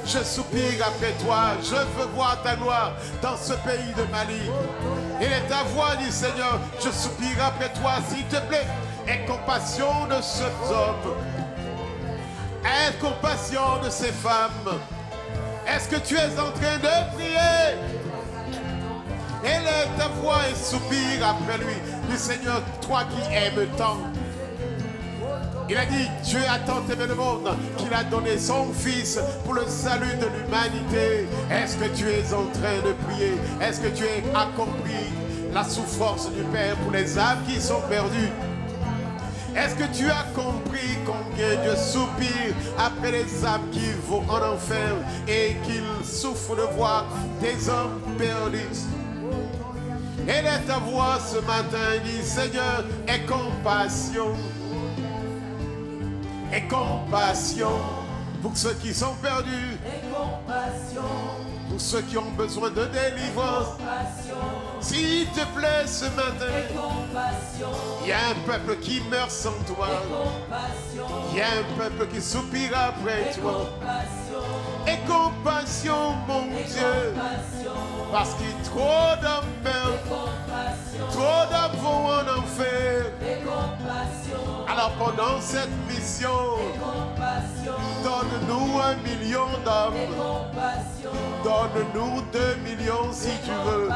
Je soupire après toi, je veux voir ta gloire dans ce pays de Mali. Et est ta voix, dit Seigneur, je soupire après toi, s'il te plaît. Aie compassion de ces hommes. Aie compassion de ces femmes. Est-ce que tu es en train de prier? Elle est ta voix et soupire après lui. Dis Seigneur, toi qui aimes tant. Il a dit, Dieu a tant aimé le monde qu'il a donné son Fils pour le salut de l'humanité. Est-ce que tu es en train de prier? Est-ce que tu as compris la souffrance du Père pour les âmes qui sont perdues? Est-ce que tu as compris combien Dieu soupire après les âmes qui vont en enfer et qu'il souffre de voir des hommes perdus? Elle est ta voix ce matin, dit Seigneur, aie compassion. Aie compassion pour ceux qui sont perdus. Aie compassion pour ceux qui ont besoin de délivrance. S'il te plaît ce matin, il y a un peuple qui meurt sans toi. Il y a un peuple qui soupire après toi. Aie compassion, mon Dieu, parce qu'il y a trop d'hommes meurent, trop d'hommes vont en enfer. Alors pendant cette mission, donne-nous 1 million d'hommes. Donne-nous 2 millions si tu veux.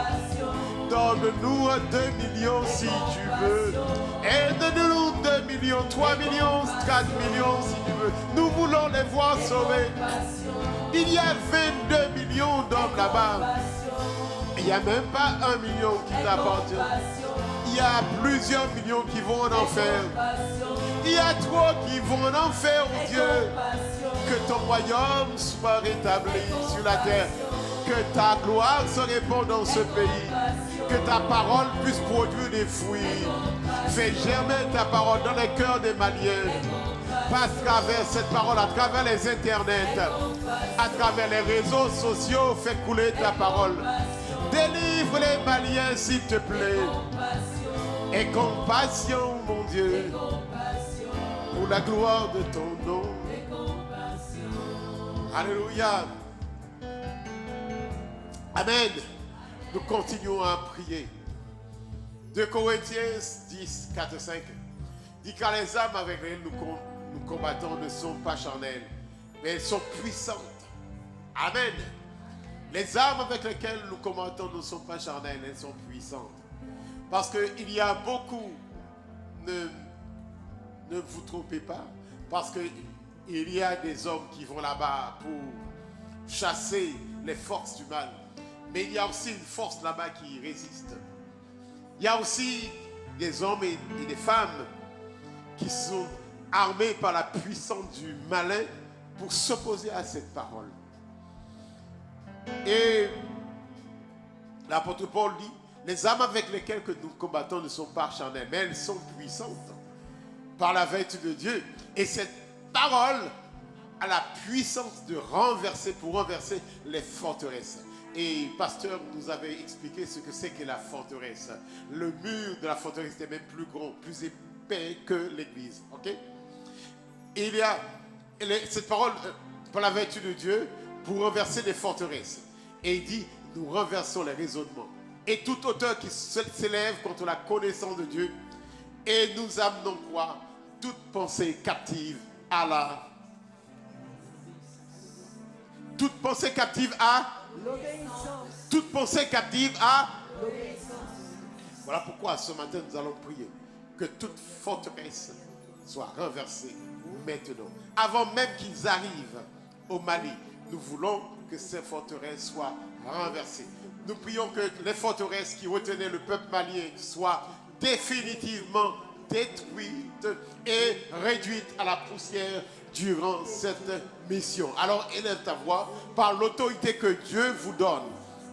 Donne-nous 2 millions si tu veux. Aide-nous 2 millions, 3 millions, 4 millions si tu veux. Nous voulons les voir sauvés. Il y a 22 millions d'hommes là-bas. Il n'y a même pas 1 million qui t'appartient. Il y a plusieurs millions qui vont en enfer. Il y a trop qui vont en enfer, oh Dieu. Que ton royaume soit rétabli sur la terre. Que ta gloire se répande dans ce pays. Que ta parole puisse produire des fruits. Fais germer ta parole dans les cœurs des Maliens. Passe à travers cette parole, à travers les internets, à travers les réseaux sociaux, fais couler ta parole. Délivre les Maliens, s'il te plaît. Et compassion, mon Dieu, pour la gloire de ton nom. Alléluia. Amen. Nous continuons à prier. 2 Corinthiens 10, 4, 5. Dit car les âmes avec lesquelles nous combattons ne sont pas charnelles, mais elles sont puissantes. Amen. Les armes avec lesquelles nous combattons ne sont pas charnelles, elles sont puissantes. Parce qu'il y a beaucoup, ne vous trompez pas, parce qu'il y a des hommes qui vont là-bas pour chasser les forces du mal. Mais il y a aussi une force là-bas qui résiste. Il y a aussi des hommes et des femmes qui sont armés par la puissance du malin pour s'opposer à cette parole. Et l'apôtre Paul dit, les armes avec lesquelles que nous combattons ne sont pas charnelles, mais elles sont puissantes par la vertu de Dieu. Et cette parole a la puissance de renverser les forteresses. Et pasteur nous avait expliqué ce que c'est que la forteresse. Le mur de la forteresse était même plus grand, plus épais que l'église. Ok? Et il y a cette parole par la vertu de Dieu pour renverser les forteresses. Et il dit, nous renversons les raisonnements. Et toute hauteur qui s'élève contre la connaissance de Dieu. Et nous amenons quoi? Toute pensée captive à la Toute pensée captive à l'obéissance, toute pensée captive à. l'obéissance. Voilà pourquoi ce matin nous allons prier que toute forteresse soit renversée maintenant. Avant même qu'ils arrivent au Mali, nous voulons que ces forteresses soient renversées. Nous prions que les forteresses qui retenaient le peuple malien soient définitivement détruites et réduites à la poussière durant cette mission. Alors élève ta voix par l'autorité que Dieu vous donne.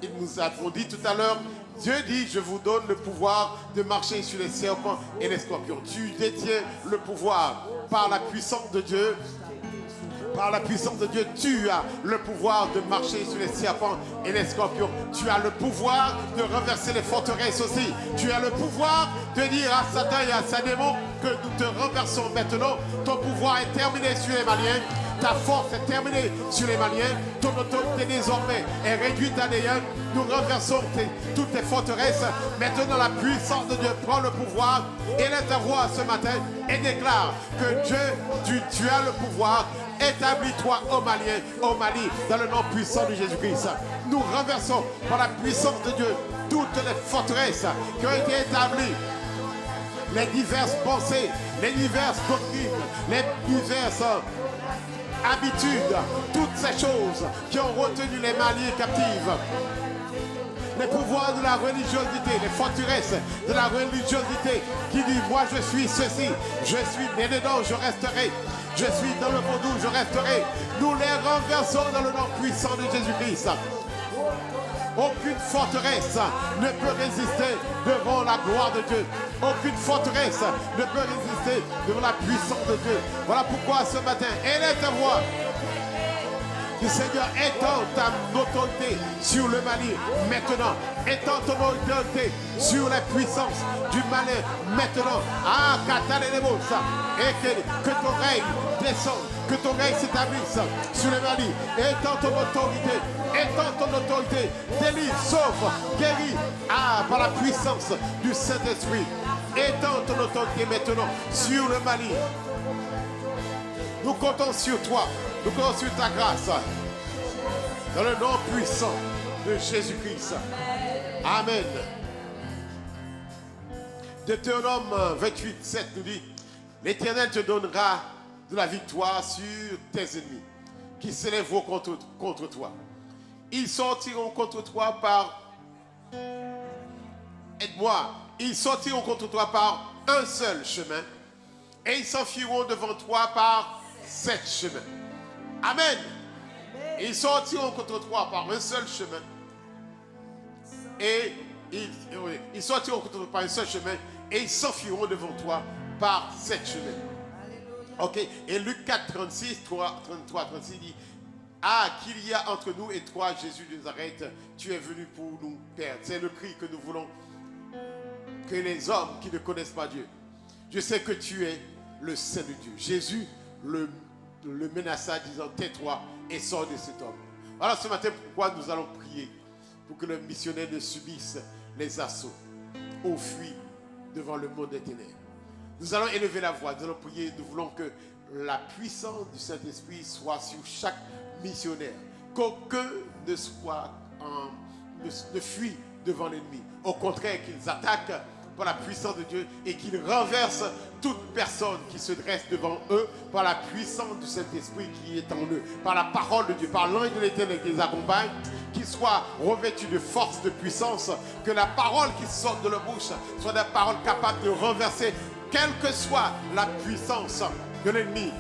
Il nous a dit tout à l'heure, Dieu dit, je vous donne le pouvoir de marcher sur les serpents et les scorpions. Tu détiens le pouvoir par la puissance de Dieu. Par la puissance de Dieu, tu as le pouvoir de marcher sur les serpents et les scorpions. Tu as le pouvoir de renverser les forteresses aussi. Tu as le pouvoir de dire à Satan et à sa démon que nous te renversons maintenant. Ton pouvoir est terminé sur les Maliens. Ta force est terminée sur les Maliens. Ton autorité désormais est réduite à néant. Nous renversons toutes tes forteresses. Maintenant, la puissance de Dieu prend le pouvoir. Élève ta voix ce matin et déclare que Dieu, tu as le pouvoir. Établis-toi au Mali, dans le nom puissant de Jésus-Christ. Nous renversons par la puissance de Dieu toutes les forteresses qui ont été établies. Les diverses pensées, les diverses doctrines, les diverses habitudes, toutes ces choses qui ont retenu les Maliens captifs. Les pouvoirs de la religiosité, les forteresses de la religiosité qui dit moi je suis ceci, je suis né dedans, je resterai. Je suis dans le vaudou, je resterai. Nous les renversons dans le nom puissant de Jésus-Christ. Aucune forteresse ne peut résister devant la gloire de Dieu. Aucune forteresse ne peut résister devant la puissance de Dieu. Voilà pourquoi ce matin, élève ta voix. Le Seigneur étend ta autorité sur le Mali maintenant. Étend ton autorité sur la puissance du Mali maintenant. Ah, Katalelebosa. Et que ton règne descende, que ton règne s'établisse sur le Mali. Étend ton autorité. Étend ton autorité. Délivre, sauve, guéris. Ah, par la puissance du Saint-Esprit. Étend ton autorité maintenant sur le Mali. Nous comptons sur toi. Nous comptons sur ta grâce. Dans le nom puissant de Jésus-Christ. Amen. Deutéronome 28, 7 nous dit, l'Éternel te donnera de la victoire sur tes ennemis qui s'élèveront contre toi. Ils sortiront contre toi par... Aide-moi. Ils sortiront contre toi par un seul chemin et ils s'enfuiront devant toi par 7 chemins. Amen. Ils sortiront contre toi par un seul chemin. Et ils sortiront contre toi par un seul chemin. Et ils s'enfuiront devant toi par 7 chemins. Ok. Et Luc 4, 36, 33, 36 dit, ah, qu'il y a entre nous et toi, Jésus de Nazareth, tu es venu pour nous perdre. C'est le cri que nous voulons que les hommes qui ne connaissent pas Dieu. Je sais que tu es le Saint de Dieu. Jésus le menaça disant tais-toi et sors de cet homme. Voilà ce matin pourquoi nous allons prier pour que le missionnaire ne subisse les assauts ou fuit devant le monde des ténèbres. Nous allons élever la voix, nous allons prier, nous voulons que la puissance du Saint-Esprit soit sur chaque missionnaire, qu'aucun ne fuit devant l'ennemi, au contraire qu'ils attaquent par la puissance de Dieu et qu'ils renversent toute personne qui se dresse devant eux par la puissance du Saint-Esprit qui est en eux, par la parole de Dieu, par l'ange de l'Éternel qui les accompagne, qu'ils soient revêtus de force, de puissance, que la parole qui sort de leur bouche soit des paroles capables de renverser quelle que soit la puissance de l'ennemi,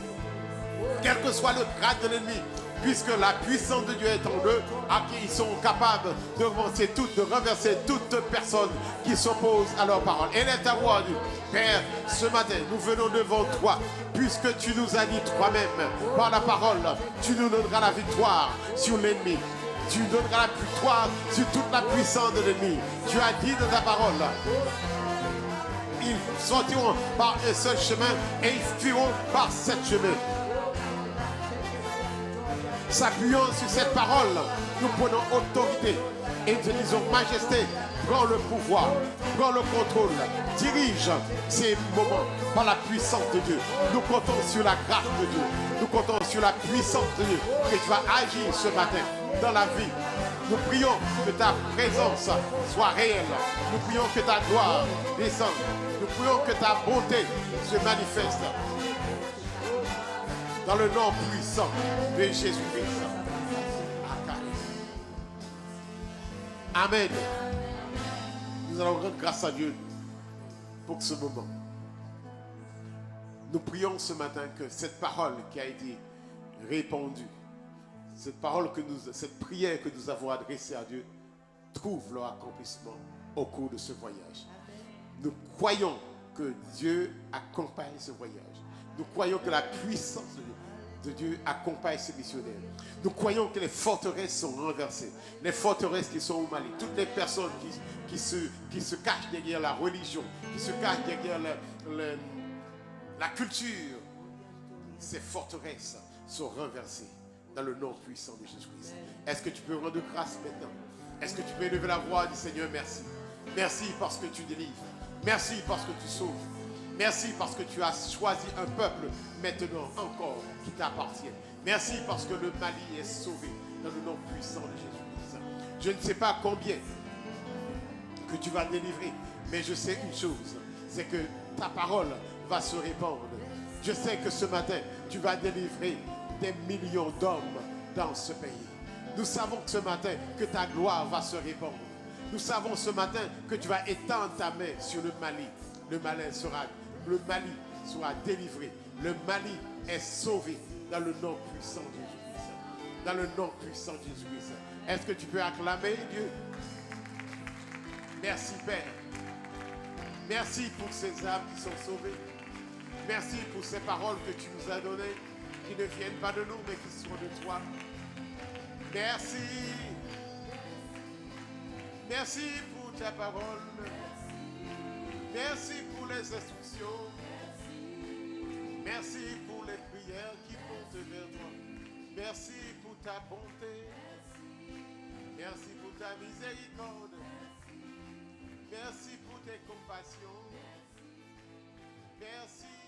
quel que soit le grade de l'ennemi, puisque la puissance de Dieu est en eux, à qui ils sont capables de renverser toute personne qui s'oppose à leur parole. Élève ta voix, Dieu. Père, ce matin, nous venons devant toi, puisque tu nous as dit toi-même, par la parole, tu nous donneras la victoire sur l'ennemi. Tu donneras la victoire sur toute la puissance de l'ennemi. Tu as dit dans ta parole, ils sortiront par un seul chemin et ils fuiront par 7 chemins. S'appuyant sur cette parole, nous prenons autorité Et te disons, Majesté, prends le pouvoir, prends le contrôle, dirige ces moments par la puissance de Dieu. Nous comptons sur la grâce de Dieu. Nous comptons sur la puissance de Dieu. Que tu vas agir ce matin dans la vie. Nous prions que ta présence soit réelle. Nous prions que ta gloire descende. Nous prions que ta bonté se manifeste. Dans le nom puissant de Jésus-Christ. Amen. Nous allons rendre grâce à Dieu pour ce moment. Nous prions ce matin que cette parole qui a été répandue, cette prière que nous avons adressée à Dieu, trouve leur accomplissement au cours de ce voyage. Nous croyons que Dieu accompagne ce voyage. Nous croyons que la puissance de Dieu accompagne ces missionnaires. Nous croyons que les forteresses sont renversées. Les forteresses qui sont au Mali. Toutes les personnes qui se cachent derrière la religion, qui se cachent derrière la culture, ces forteresses sont renversées dans le nom puissant de Jésus-Christ. Est-ce que tu peux rendre grâce maintenant? Est-ce que tu peux élever la voix du Seigneur? Merci. Merci parce que tu délivres. Merci parce que tu sauves. Merci parce que tu as choisi un peuple maintenant encore qui t'appartient. Merci parce que le Mali est sauvé dans le nom puissant de Jésus-Christ. Je ne sais pas combien que tu vas délivrer, mais je sais une chose, c'est que ta parole va se répandre. Je sais que ce matin, tu vas délivrer des millions d'hommes dans ce pays. Nous savons que ce matin, que ta gloire va se répandre. Nous savons ce matin que tu vas étendre ta main sur le Mali. Le Mali sera délivré. Le Mali est sauvé dans le nom puissant de Jésus-Christ. Dans le nom puissant de Jésus-Christ. Est-ce que tu peux acclamer Dieu? Merci Père. Merci pour ces âmes qui sont sauvées. Merci pour ces paroles que tu nous as données, qui ne viennent pas de nous, mais qui sont de toi. Merci. Merci pour ta parole. Merci pour les instructions. Merci pour les prières qui montent vers toi. Merci pour ta bonté. Merci pour ta miséricorde. Merci pour tes compassions. Merci.